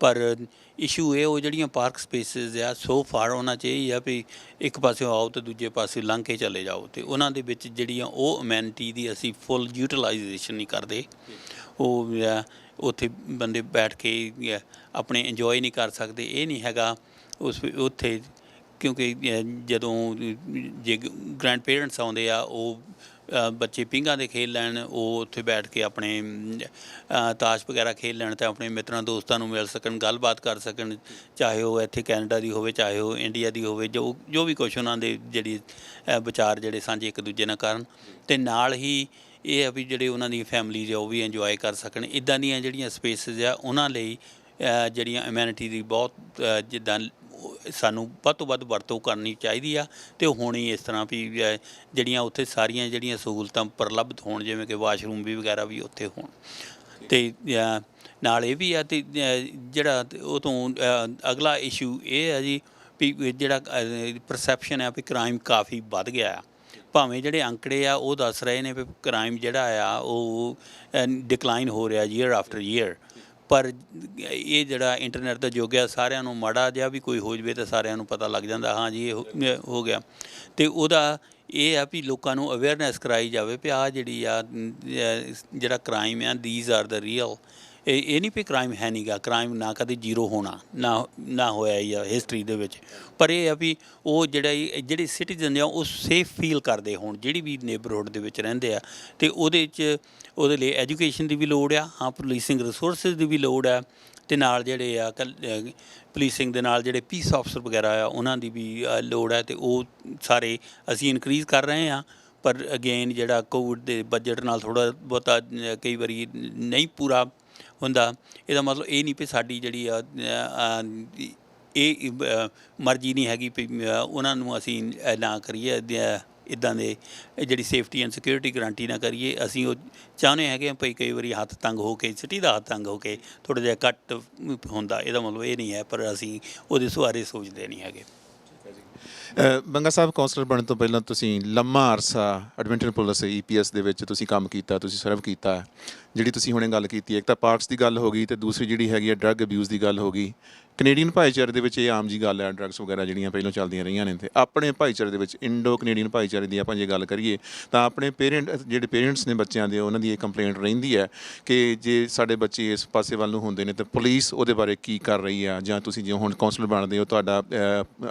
ਪਰ ਇਸ਼ੂ ਇਹ ਉਹ ਜਿਹੜੀਆਂ ਪਾਰਕ ਸਪੇਸਿਸ ਆ ਸੋ ਫਾਰ ਉਹਨਾਂ 'ਚ ਇਹ ਹੀ ਆ ਵੀ ਇੱਕ ਪਾਸਿਓਂ ਆਓ ਅਤੇ ਦੂਜੇ ਪਾਸੇ ਲੰਘ ਕੇ ਚਲੇ ਜਾਓ, ਅਤੇ ਉਹਨਾਂ ਦੇ ਵਿੱਚ ਜਿਹੜੀਆਂ ਉਹ ਅਮੈਨਿਟੀ ਦੀ ਅਸੀਂ ਫੁੱਲ ਯੂਟੀਲਾਈਜੇਸ਼ਨ ਨਹੀਂ ਕਰਦੇ। ਉਹ ਉੱਥੇ ਬੰਦੇ ਬੈਠ ਕੇ ਆਪਣੇ ਇੰਜੋਏ ਨਹੀਂ ਕਰ ਸਕਦੇ। ਇਹ ਨਹੀਂ ਹੈਗਾ ਉੱਥੇ, ਕਿਉਂਕਿ ਜਦੋਂ ਜੇ ਗ੍ਰੈਂਡ ਪੇਰੈਂਟਸ ਆਉਂਦੇ ਆ ਉਹ ਬੱਚੇ ਪੀਂਘਾਂ ਦੇ ਖੇਡ ਲੈਣ, ਉਹ ਉੱਥੇ ਬੈਠ ਕੇ ਆਪਣੇ ਤਾਸ਼ ਵਗੈਰਾ ਖੇਡ ਲੈਣ ਅਤੇ ਆਪਣੇ ਮਿੱਤਰਾਂ ਦੋਸਤਾਂ ਨੂੰ ਮਿਲ ਸਕਣ, ਗੱਲਬਾਤ ਕਰ ਸਕਣ, ਚਾਹੇ ਉਹ ਇੱਥੇ ਕੈਨੇਡਾ ਦੀ ਹੋਵੇ, ਚਾਹੇ ਉਹ ਇੰਡੀਆ ਦੀ ਹੋਵੇ, ਜੋ ਵੀ ਕੁਛ ਉਹਨਾਂ ਦੇ ਜਿਹੜੀ ਵਿਚਾਰ ਜਿਹੜੇ ਸਾਂਝੇ ਇੱਕ ਦੂਜੇ ਨਾਲ ਕਰਨ, ਅਤੇ ਨਾਲ ਹੀ ਇਹ ਆ ਵੀ ਜਿਹੜੇ ਉਹਨਾਂ ਦੀ ਫੈਮਲੀਜ਼ ਆ ਉਹ ਵੀ ਇੰਜੋਏ ਕਰ ਸਕਣ। ਇੱਦਾਂ ਦੀਆਂ ਜਿਹੜੀਆਂ ਸਪੇਸਿਸ ਆ ਉਹਨਾਂ ਲਈ ਜਿਹੜੀਆਂ ਅਮੈਨਿਟੀ ਦੀ ਬਹੁਤ ਜਿੱਦਾਂ ਸਾਨੂੰ ਵੱਧ ਤੋਂ ਵੱਧ ਵਰਤੋਂ ਕਰਨੀ ਚਾਹੀਦੀ ਆ, ਅਤੇ ਉਹ ਹੋਣੀ ਇਸ ਤਰ੍ਹਾਂ ਵੀ ਜਿਹੜੀਆਂ ਉੱਥੇ ਸਾਰੀਆਂ ਜਿਹੜੀਆਂ ਸਹੂਲਤਾਂ ਪ੍ਰਲਬਧ ਹੋਣ, ਜਿਵੇਂ ਕਿ ਵਾਸ਼ਰੂਮ ਵੀ ਵਗੈਰਾ ਵੀ ਉੱਥੇ ਹੋਣ। ਅਤੇ ਨਾਲ ਇਹ ਵੀ ਆ, ਅਤੇ ਜਿਹੜਾ ਉਹ ਤੋਂ ਅਗਲਾ ਇਸ਼ੂ ਇਹ ਹੈ ਜੀ ਵੀ ਜਿਹੜਾ ਪਰਸੈਪਸ਼ਨ ਆ ਵੀ ਕ੍ਰਾਈਮ ਕਾਫੀ ਵੱਧ ਗਿਆ ਆ। ਭਾਵੇਂ ਜਿਹੜੇ ਅੰਕੜੇ ਆ ਉਹ ਦੱਸ ਰਹੇ ਨੇ ਵੀ ਕ੍ਰਾਈਮ ਜਿਹੜਾ ਆ ਉਹ ਡਿਕਲਾਈਨ ਹੋ ਰਿਹਾ ਈਅਰ ਆਫਟਰ ਈਅਰ, ਪਰ ਇਹ ਜਿਹੜਾ ਇੰਟਰਨੈਟ ਦਾ ਯੁੱਗ ਆ, ਸਾਰਿਆਂ ਨੂੰ ਮਾੜਾ ਜਿਹਾ ਵੀ ਕੋਈ ਹੋ ਜਾਵੇ ਤਾਂ ਸਾਰਿਆਂ ਨੂੰ ਪਤਾ ਲੱਗ ਜਾਂਦਾ ਹਾਂ ਜੀ ਇਹ ਹੋ ਗਿਆ। ਅਤੇ ਉਹਦਾ ਇਹ ਆ ਵੀ ਲੋਕਾਂ ਨੂੰ ਅਵੇਅਰਨੈਸ ਕਰਾਈ ਜਾਵੇ ਵੀ ਆਹ ਜਿਹੜੀ ਆ ਜਿਹੜਾ ਕ੍ਰਾਈਮ ਆ, ਦੀਜ਼ ਆਰ ਦਾ ਰੀਅਲ ਇਹ ਨਹੀਂ ਵੀ ਕ੍ਰਾਈਮ ਹੈ ਨਹੀਂ ਗਾ, ਕ੍ਰਾਈਮ ਨਾ ਕਦੇ ਜ਼ੀਰੋ ਹੋਣਾ ਨਾ ਹੋਇਆ ਹੀ ਆ ਹਿਸਟਰੀ ਦੇ ਵਿੱਚ, ਪਰ ਇਹ ਆ ਵੀ ਉਹ ਜਿਹੜੇ ਸਿਟੀਜ਼ਨ ਆ ਉਹ ਸੇਫ ਫੀਲ ਕਰਦੇ ਹੋਣ ਜਿਹੜੀ ਵੀ ਨੇਬਰਹੁੱਡ ਦੇ ਵਿੱਚ ਰਹਿੰਦੇ ਆ, ਅਤੇ ਉਹਦੇ ਲਈ ਐਜੂਕੇਸ਼ਨ ਦੀ ਵੀ ਲੋੜ ਆ, ਹਾਂ ਪੁਲਿਸਿੰਗ ਰਿਸੋਰਸਿਸ ਦੀ ਵੀ ਲੋੜ ਆ, ਅਤੇ ਨਾਲ ਜਿਹੜੇ ਆ ਪੁਲਿਸਿੰਗ ਦੇ ਨਾਲ ਜਿਹੜੇ ਪੀਸ ਆਫਸਰ ਵਗੈਰਾ ਆ ਉਹਨਾਂ ਦੀ ਵੀ ਲੋੜ ਹੈ, ਅਤੇ ਉਹ ਸਾਰੇ ਅਸੀਂ ਇਨਕਰੀਜ਼ ਕਰ ਰਹੇ ਹਾਂ। ਪਰ ਅਗੇਨ ਜਿਹੜਾ ਕੋਵਿਡ ਦੇ ਬਜਟ ਨਾਲ ਥੋੜ੍ਹਾ ਬਹੁਤਾ ਕਈ ਵਾਰੀ ਨਹੀਂ ਪੂਰਾ ਹੁੰਦਾ, ਇਹਦਾ ਮਤਲਬ ਇਹ ਨਹੀਂ ਵੀ ਸਾਡੀ ਜਿਹੜੀ ਆ ਇਹ ਮਰਜ਼ੀ ਨਹੀਂ ਹੈਗੀ ਵੀ ਉਹਨਾਂ ਨੂੰ ਅਸੀਂ ਨਾ ਕਰੀਏ ਇੱਦਾਂ ਦੇ ਜਿਹੜੀ ਸੇਫਟੀ ਐਂਡ ਸਿਕਿਉਰਿਟੀ ਗਰੰਟੀ ਨਾ ਕਰੀਏ। ਅਸੀਂ ਉਹ ਚਾਹੁੰਦੇ ਹੈਗੇ ਭਈ ਕਈ ਵਾਰੀ ਹੱਥ ਤੰਗ ਹੋ ਕੇ ਸਿਟੀ ਦਾ ਹੱਥ ਤੰਗ ਹੋ ਕੇ ਥੋੜ੍ਹਾ ਜਿਹਾ ਘੱਟ ਹੁੰਦਾ, ਇਹਦਾ ਮਤਲਬ ਇਹ ਨਹੀਂ ਹੈ, ਪਰ ਅਸੀਂ ਉਹਦੇ ਸੁਆਰੇ ਸੋਚਦੇ ਨਹੀਂ ਹੈਗੇ। ਬੰਗਾ ਸਾਹਿਬ, ਕੌਂਸਲਰ ਬਣਨ ਤੋਂ ਪਹਿਲਾਂ ਤੁਸੀਂ ਲੰਮਾ ਅਰਸਾ ਐਡਮਿੰਟਨ ਪੁਲਿਸ EPS ਦੇ ਵਿੱਚ ਤੁਸੀਂ ਕੰਮ ਕੀਤਾ, ਤੁਸੀਂ ਸਰਵ ਕੀਤਾ। ਜਿਹੜੀ ਤੁਸੀਂ ਹੁਣੇ ਗੱਲ ਕੀਤੀ, ਇੱਕ ਤਾਂ ਪਾਰਕਸ ਦੀ ਗੱਲ ਹੋ ਗਈ ਅਤੇ ਦੂਸਰੀ ਜਿਹੜੀ ਹੈਗੀ ਹੈ ਡਰੱਗ ਅਬਿਊਜ਼ ਦੀ ਗੱਲ ਹੋ ਗਈ। ਕੈਨੇਡੀਅਨ ਭਾਈਚਾਰੇ ਦੇ ਵਿੱਚ ਇਹ ਆਮ ਜੀ ਗੱਲ ਹੈ, ਡਰੱਗਸ ਵਗੈਰਾ ਜਿਹੜੀਆਂ ਪਹਿਲਾਂ ਚੱਲਦੀਆਂ ਰਹੀਆਂ ਨੇ। ਅਤੇ ਆਪਣੇ ਭਾਈਚਾਰੇ ਦੇ ਵਿੱਚ ਇੰਡੋ ਕੈਨੇਡੀਅਨ ਭਾਈਚਾਰੇ ਦੀ ਆਪਾਂ ਜੇ ਗੱਲ ਕਰੀਏ ਤਾਂ ਆਪਣੇ ਜਿਹੜੇ ਪੇਰੈਂਟਸ ਨੇ ਬੱਚਿਆਂ ਦੇ, ਉਹਨਾਂ ਦੀ ਇਹ ਕੰਪਲੇਂਟ ਰਹਿੰਦੀ ਹੈ ਕਿ ਜੇ ਸਾਡੇ ਬੱਚੇ ਇਸ ਪਾਸੇ ਵੱਲ ਨੂੰ ਹੁੰਦੇ ਨੇ ਤਾਂ ਪੁਲਿਸ ਉਹਦੇ ਬਾਰੇ ਕੀ ਕਰ ਰਹੀ ਆ, ਜਾਂ ਤੁਸੀਂ ਜੇ ਹੁਣ ਕੌਂਸਲਰ ਬਣਦੇ ਹੋ ਤੁਹਾਡਾ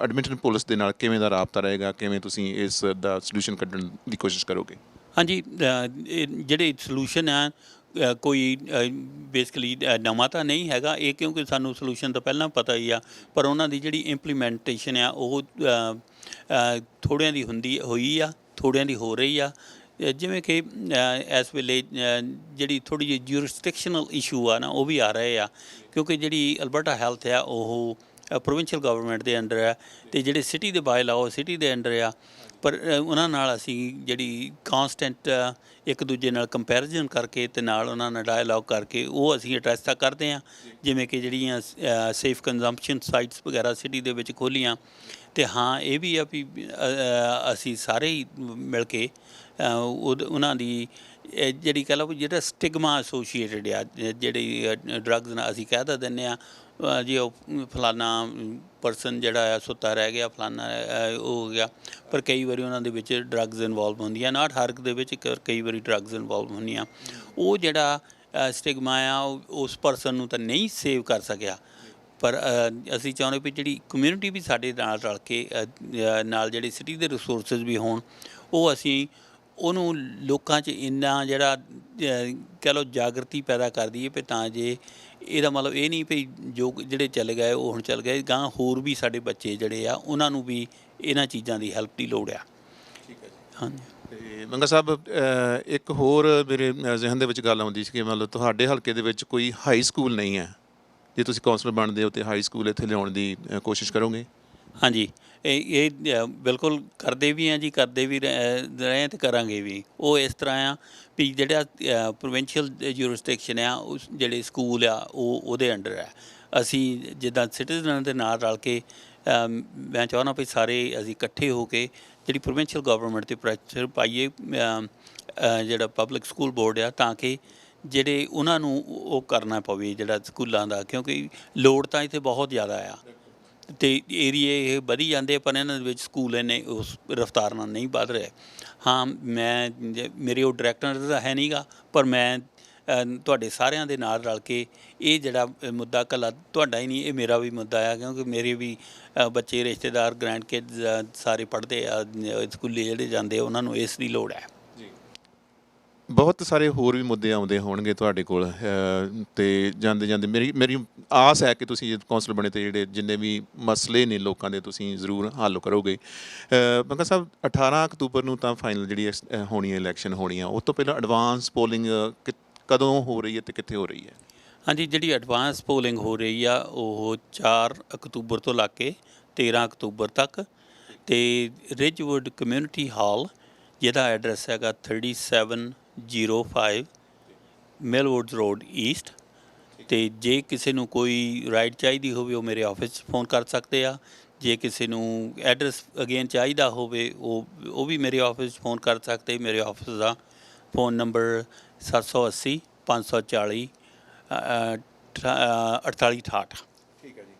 ਐਡਮਿੰਟਨ ਪੁਲਿਸ ਦੇ ਨਾਲ ਕਿਵੇਂ ਦਾ ਰਾਬਤਾ ਰਹੇਗਾ, ਕਿਵੇਂ ਤੁਸੀਂ ਇਸ ਦਾ ਸਲਿਊਸ਼ਨ ਕੱਢਣ ਦੀ ਕੋਸ਼ਿਸ਼ ਕਰੋਗੇ? ਹਾਂਜੀ, ਜਿਹੜੇ ਸਲਿਊਸ਼ਨ ਆ ਕੋਈ ਬੇਸਿਕਲੀ ਨਵਾਂ ਤਾਂ ਨਹੀਂ ਹੈਗਾ ਇਹ, ਕਿਉਂਕਿ ਸਾਨੂੰ ਸਲਿਊਸ਼ਨ ਤਾਂ ਪਹਿਲਾਂ ਪਤਾ ਹੀ ਆ, ਪਰ ਉਹਨਾਂ ਦੀ ਜਿਹੜੀ ਇੰਪਲੀਮੈਂਟੇਸ਼ਨ ਆ ਉਹ ਥੋੜ੍ਹਿਆਂ ਦੀ ਹੋਈ ਆ, ਥੋੜ੍ਹਿਆਂ ਦੀ ਹੋ ਰਹੀ ਆ। ਜਿਵੇਂ ਕਿ ਇਸ ਵੇਲੇ ਜਿਹੜੀ ਥੋੜ੍ਹੀ ਜਿਹੀ ਜੂਰਿਸਡਿਕਸ਼ਨਲ ਇਸ਼ੂ ਆ ਨਾ ਉਹ ਵੀ ਆ ਰਹੇ ਆ, ਕਿਉਂਕਿ ਜਿਹੜੀ ਅਲਬਰਟਾ ਹੈਲਥ ਆ ਉਹ ਪ੍ਰੋਵਿੰਸ਼ੀਅਲ ਗਵਰਨਮੈਂਟ ਦੇ ਅੰਡਰ ਆ, ਅਤੇ ਜਿਹੜੇ ਸਿਟੀ ਦੇ ਬਾਏ ਲਾਅ ਉਹ ਸਿਟੀ ਦੇ ਅੰਡਰ ਆ। ਪਰ ਉਹਨਾਂ ਨਾਲ ਅਸੀਂ ਜਿਹੜੀ ਕਾਂਸਟੈਂਟ ਇੱਕ ਦੂਜੇ ਨਾਲ ਕੰਪੈਰੀਜ਼ਨ ਕਰਕੇ ਅਤੇ ਨਾਲ ਉਹਨਾਂ ਨਾਲ ਡਾਇਲੋਗ ਕਰਕੇ ਉਹ ਅਸੀਂ ਐਡਰੈਸ ਤਾਂ ਕਰਦੇ ਹਾਂ, ਜਿਵੇਂ ਕਿ ਜਿਹੜੀਆਂ ਸੇਫ ਕੰਜ਼ੰਪਸ਼ਨ ਸਾਈਟਸ ਵਗੈਰਾ ਸਿਟੀ ਦੇ ਵਿੱਚ ਖੋਲ੍ਹੀਆਂ। ਅਤੇ ਹਾਂ ਇਹ ਵੀ ਆ ਵੀ ਅਸੀਂ ਸਾਰੇ ਹੀ ਮਿਲ ਕੇ ਉਹਨਾਂ ਦੀ ਜਿਹੜੀ ਕਹਿ ਲਓ ਜਿਹੜਾ ਸਟਿਗਮਾ ਐਸੋਸੀਏਟਡ ਆ ਜਿਹੜੀ ਡਰੱਗਸ ਨਾਲ, ਅਸੀਂ ਕਹਿ ਤਾਂ ਦਿੰਦੇ ਹਾਂ ਜੀ ਉਹ ਫਲਾਨਾ ਪਰਸਨ ਜਿਹੜਾ ਆ ਸੁੱਤਾ ਰਹਿ ਗਿਆ, ਫਲਾਨਾ ਉਹ ਹੋ ਗਿਆ, ਪਰ ਕਈ ਵਾਰੀ ਉਹਨਾਂ ਦੇ ਵਿੱਚ ਡਰੱਗਸ ਇਨਵੋਲਵ ਹੁੰਦੀਆਂ, ਨਾਟ ਹਰ ਇੱਕ ਦੇ ਵਿੱਚ ਕਈ ਵਾਰੀ ਡਰੱਗਸ ਇਨਵੋਲਵ ਹੁੰਦੀਆਂ। ਉਹ ਜਿਹੜਾ ਸਟਿਗਮਾ ਆ ਉਸ ਪਰਸਨ ਨੂੰ ਤਾਂ ਨਹੀਂ ਸੇਵ ਕਰ ਸਕਿਆ, ਪਰ ਅਸੀਂ ਚਾਹੁੰਦੇ ਵੀ ਜਿਹੜੀ ਕਮਿਊਨਿਟੀ ਵੀ ਸਾਡੇ ਨਾਲ ਰਲ ਕੇ ਨਾਲ ਜਿਹੜੇ ਸਿਟੀ ਦੇ ਰਿਸੋਰਸਿਸ ਵੀ ਹੋਣ, ਉਹ ਅਸੀਂ ਉਹਨੂੰ ਲੋਕਾਂ 'ਚ ਇੰਨਾ ਜਿਹੜਾ ਕਹਿ ਲਓ ਜਾਗਰਤੀ ਪੈਦਾ ਕਰ ਦਈਏ ਵੀ ਤਾਂ ਜੇ ਇਹਦਾ ਮਤਲਬ ਇਹ ਨਹੀਂ ਵੀ ਜੋ ਜਿਹੜੇ ਚੱਲ ਗਏ ਉਹ ਹੁਣ ਚੱਲ ਗਏ, ਗਾਂ ਹੋਰ ਵੀ ਸਾਡੇ ਬੱਚੇ ਜਿਹੜੇ ਆ ਉਹਨਾਂ ਨੂੰ ਵੀ ਇਹਨਾਂ ਚੀਜ਼ਾਂ ਦੀ ਹੈਲਪ ਦੀ ਲੋੜ ਆ। ਠੀਕ ਹੈ ਜੀ। ਹਾਂਜੀ। ਅਤੇ ਬੰਗਾ ਸਾਹਿਬ, ਇੱਕ ਹੋਰ ਮੇਰੇ ਜ਼ਿਹਨ ਦੇ ਵਿੱਚ ਗੱਲ ਆਉਂਦੀ ਸੀ ਕਿ ਮਤਲਬ ਤੁਹਾਡੇ ਹਲਕੇ ਦੇ ਵਿੱਚ ਕੋਈ ਹਾਈ ਸਕੂਲ ਨਹੀਂ ਹੈ, ਜੇ ਤੁਸੀਂ ਕੌਂਸਲਰ ਬਣਦੇ ਹੋ ਤਾਂ ਹਾਈ ਸਕੂਲ ਇੱਥੇ ਲਿਆਉਣ ਦੀ ਕੋਸ਼ਿਸ਼ ਕਰੋਗੇ? ਹਾਂਜੀ, ਇਹ ਬਿਲਕੁਲ ਕਰਦੇ ਵੀ ਹਾਂ ਜੀ, ਕਰਦੇ ਵੀ ਰਹੇ ਅਤੇ ਕਰਾਂਗੇ ਵੀ। ਉਹ ਇਸ ਤਰ੍ਹਾਂ ਆ ਵੀ ਜਿਹੜਾ ਪ੍ਰੋਵਿੰਸ਼ੀਅਲ ਜੂਰਿਸਡਿਕਸ਼ਨ ਆ ਉਸ ਜਿਹੜੇ ਸਕੂਲ ਆ ਉਹ ਉਹਦੇ ਅੰਡਰ ਹੈ। ਅਸੀਂ ਜਿੱਦਾਂ ਸਿਟੀਜ਼ਨਾਂ ਦੇ ਨਾਲ ਰਲ ਕੇ ਮੈਂ ਚਾਹੁੰਦਾ ਵੀ ਸਾਰੇ ਅਸੀਂ ਇਕੱਠੇ ਹੋ ਕੇ ਜਿਹੜੀ ਪ੍ਰੋਵਿੰਸ਼ੀਅਲ ਗਵਰਨਮੈਂਟ 'ਤੇ ਪ੍ਰੈਸ਼ਰ ਪਾਈਏ, ਜਿਹੜਾ ਪਬਲਿਕ ਸਕੂਲ ਬੋਰਡ ਆ, ਤਾਂ ਕਿ ਜਿਹੜੇ ਉਹਨਾਂ ਨੂੰ ਉਹ ਕਰਨਾ ਪਵੇ ਜਿਹੜਾ ਸਕੂਲਾਂ ਦਾ, ਕਿਉਂਕਿ ਲੋੜ ਤਾਂ ਇੱਥੇ ਬਹੁਤ ਜ਼ਿਆਦਾ ਆ ਅਤੇ ਏਰੀਏ ਇਹ ਵਧੀ ਜਾਂਦੇ, ਪਰ ਇਹਨਾਂ ਦੇ ਵਿੱਚ ਸਕੂਲ ਇੰਨੇ ਉਸ ਰਫਤਾਰ ਨਾਲ ਨਹੀਂ ਵੱਧ ਰਹੇ। ਹਾਂ, ਮੇਰੇ ਉਹ ਡਾਇਰੈਕਟਰ ਤਾਂ ਹੈ ਨਹੀਂ ਗਾ, ਪਰ ਮੈਂ ਤੁਹਾਡੇ ਸਾਰਿਆਂ ਦੇ ਨਾਲ ਰਲ ਕੇ ਇਹ ਜਿਹੜਾ ਮੁੱਦਾ ਇਕੱਲਾ ਤੁਹਾਡਾ ਹੀ ਨਹੀਂ, ਇਹ ਮੇਰਾ ਵੀ ਮੁੱਦਾ ਆ, ਕਿਉਂਕਿ ਮੇਰੇ ਵੀ ਬੱਚੇ ਰਿਸ਼ਤੇਦਾਰ ਗ੍ਰੈਂਡ ਕਿਡਸ ਸਾਰੇ ਪੜ੍ਹਦੇ ਆ ਸਕੂਲੇ ਜਿਹੜੇ ਜਾਂਦੇ, ਉਹਨਾਂ ਨੂੰ ਇਸ ਦੀ ਲੋੜ ਹੈ। ਬਹੁਤ ਸਾਰੇ ਹੋਰ ਵੀ ਮੁੱਦੇ ਆਉਂਦੇ ਹੋਣਗੇ ਤੁਹਾਡੇ ਕੋਲ, ਅਤੇ ਜਾਂਦੇ ਜਾਂਦੇ ਮੇਰੀ ਆਸ ਹੈ ਕਿ ਤੁਸੀਂ ਕੌਂਸਲਰ ਬਣੇ ਅਤੇ ਜਿਹੜੇ ਜਿੰਨੇ ਵੀ ਮਸਲੇ ਨੇ ਲੋਕਾਂ ਦੇ ਤੁਸੀਂ ਜ਼ਰੂਰ ਹੱਲ ਕਰੋਗੇ। ਬੰਗਾ ਸਾਹਿਬ, 18 ਅਕਤੂਬਰ ਨੂੰ ਤਾਂ ਫਾਈਨਲ ਜਿਹੜੀ ਹੋਣੀ ਹੈ ਇਲੈਕਸ਼ਨ ਹੋਣੀ ਆ, ਉਸ ਤੋਂ ਪਹਿਲਾਂ ਐਡਵਾਂਸ ਪੋਲਿੰਗ ਕਦੋਂ ਹੋ ਰਹੀ ਹੈ ਅਤੇ ਕਿੱਥੇ ਹੋ ਰਹੀ ਹੈ? ਹਾਂਜੀ, ਜਿਹੜੀ ਐਡਵਾਂਸ ਪੋਲਿੰਗ ਹੋ ਰਹੀ ਆ ਉਹ 4 ਅਕਤੂਬਰ ਤੋਂ ਲੱਗ ਕੇ 13 ਅਕਤੂਬਰ ਤੱਕ, ਅਤੇ ਰਿਜਵੁੱਡ ਕਮਿਊਨਿਟੀ ਹਾਲ ਜਿਹਦਾ ਐਡਰੈਸ ਹੈਗਾ 3705 ਮਿਲਵੁੱਡਸ ਰੋਡ ਈਸਟ। ਅਤੇ ਜੇ ਕਿਸੇ ਨੂੰ ਕੋਈ ਰਾਈਡ ਚਾਹੀਦੀ ਹੋਵੇ ਉਹ ਮੇਰੇ ਆਫਿਸ 'ਚ ਫੋਨ ਕਰ ਸਕਦੇ ਆ, ਜੇ ਕਿਸੇ ਨੂੰ ਐਡਰੈਸ ਅਗੇਨ ਚਾਹੀਦਾ ਹੋਵੇ ਉਹ ਵੀ ਮੇਰੇ ਆਫਿਸ 'ਚ ਫੋਨ ਕਰ ਸਕਦੇ। ਮੇਰੇ ਆਫਿਸ ਦਾ ਫ਼ੋਨ ਨੰਬਰ 780 540 4868। ਠੀਕ ਹੈ ਜੀ।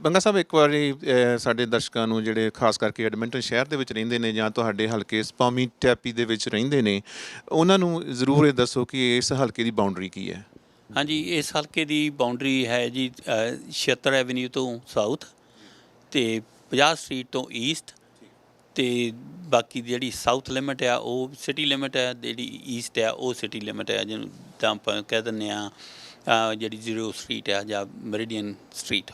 ਬੰਗਾ ਸਾਹਿਬ, ਇੱਕ ਵਾਰੀ ਸਾਡੇ ਦਰਸ਼ਕਾਂ ਨੂੰ ਜਿਹੜੇ ਖਾਸ ਕਰਕੇ ਐਡਮਿੰਟਨ ਸ਼ਹਿਰ ਦੇ ਵਿੱਚ ਰਹਿੰਦੇ ਨੇ ਜਾਂ ਤੁਹਾਡੇ ਹਲਕੇ ਸਪਾਮੀ ਟੈਪੀ ਦੇ ਵਿੱਚ ਰਹਿੰਦੇ ਨੇ, ਉਹਨਾਂ ਨੂੰ ਜ਼ਰੂਰ ਇਹ ਦੱਸੋ ਕਿ ਇਸ ਹਲਕੇ ਦੀ ਬਾਉਂਡਰੀ ਕੀ ਹੈ? ਹਾਂਜੀ, ਇਸ ਹਲਕੇ ਦੀ ਬਾਉਂਡਰੀ ਹੈ ਜੀ 76 ਐਵਨਿਊ ਤੋਂ ਸਾਊਥ ਅਤੇ 50 ਸਟਰੀਟ ਤੋਂ ਈਸਟ, ਅਤੇ ਬਾਕੀ ਜਿਹੜੀ ਸਾਊਥ ਲਿਮਿਟ ਆ ਉਹ ਸਿਟੀ ਲਿਮਿਟ ਹੈ, ਜਿਹੜੀ ਈਸਟ ਆ ਉਹ ਸਿਟੀ ਲਿਮਿਟ ਹੈ, ਜਿਹਨੂੰ ਤਾਂ ਆਪਾਂ ਕਹਿ ਦਿੰਦੇ ਹਾਂ ਜਿਹੜੀ 0 ਸਟਰੀਟ ਆ ਜਾਂ meridian street.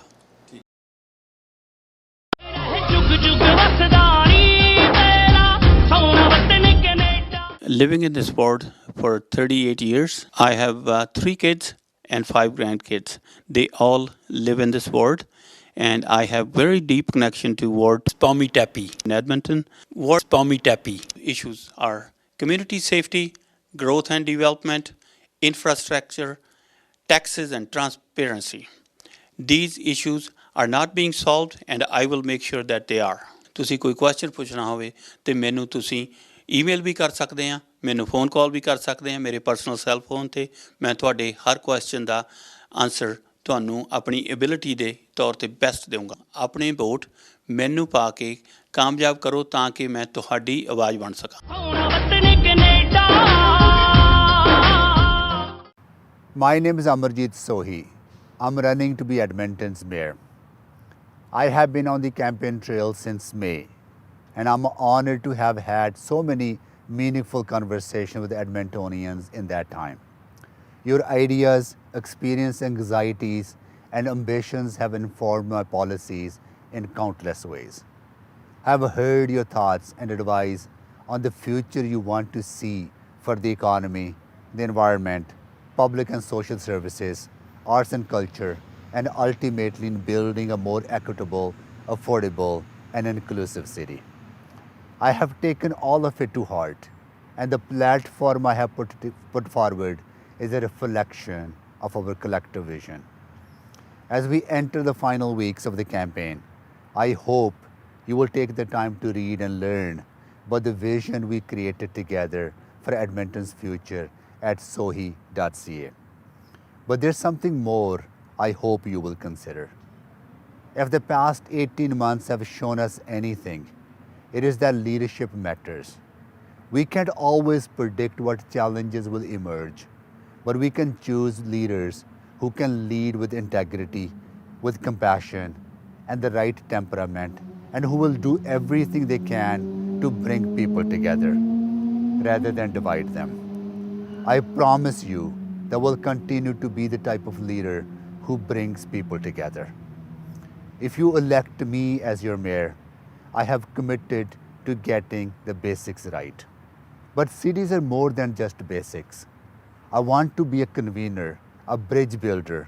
Living in this world for 38 years, I have 3 kids and 5 grandkids. They all live in this world, and I have very deep connection towards Pomitapi in Edmonton. What Pomitapi issues are community safety, growth and development, infrastructure, taxes and transparency. These issues are not being solved, and I will make sure that they are. ਤੁਸੀਂ ਕੋਈ question ਪੁੱਛਣਾ ਹੋਵੇ ਤੇ ਮੈਨੂੰ ਤੁਸੀਂ email ਵੀ ਕਰ ਸਕਦੇ ਆ, ਮੈਨੂੰ ਫੋਨ ਕਾਲ ਵੀ ਕਰ ਸਕਦੇ ਆ ਮੇਰੇ ਪਰਸਨਲ ਸੈੱਲ ਫੋਨ 'ਤੇ। ਮੈਂ ਤੁਹਾਡੇ ਹਰ ਕੁਐਸਚਨ ਦਾ ਆਨਸਰ ਤੁਹਾਨੂੰ ਆਪਣੀ ਐਬਿਲਿਟੀ ਦੇ ਤੌਰ 'ਤੇ ਬੈਸਟ ਦੇਵਾਂਗਾ। ਆਪਣੇ ਵੋਟ ਮੈਨੂੰ ਪਾ ਕੇ ਕਾਮਯਾਬ ਕਰੋ ਤਾਂ ਕਿ ਮੈਂ ਤੁਹਾਡੀ ਆਵਾਜ਼ ਬਣ ਸਕਾਂ। My name is Amarjeet Sohi. I'm running to be Edmonton's mayor. I have been on the campaign trail since May, and I'm honored to have had so many meaningful conversations with Edmontonians in that time. Your ideas, experience, anxieties, and ambitions have informed my policies in countless ways. I have heard your thoughts and advice on the future you want to see for the economy, the environment, public and social services, arts and culture, and ultimately in building a more equitable, affordable, and inclusive city. I have taken all of it to heart, and the platform I have put forward is a reflection of our collective vision. As we enter the final weeks of the campaign, I hope you will take the time to read and learn about the vision we created together for Edmonton's future at sohi.ca. But there's something more I hope you will consider. If the past 18 months have shown us anything, it is that leadership matters. We can't always predict what challenges will emerge, but we can choose leaders who can lead with integrity, with compassion, and the right temperament, and who will do everything they can to bring people together rather than divide them. I promise you that we'll continue to be the type of leader who brings people together. If you elect me as your mayor, I have committed to getting the basics right. But cities are more than just basics. I want to be a convener, a bridge builder,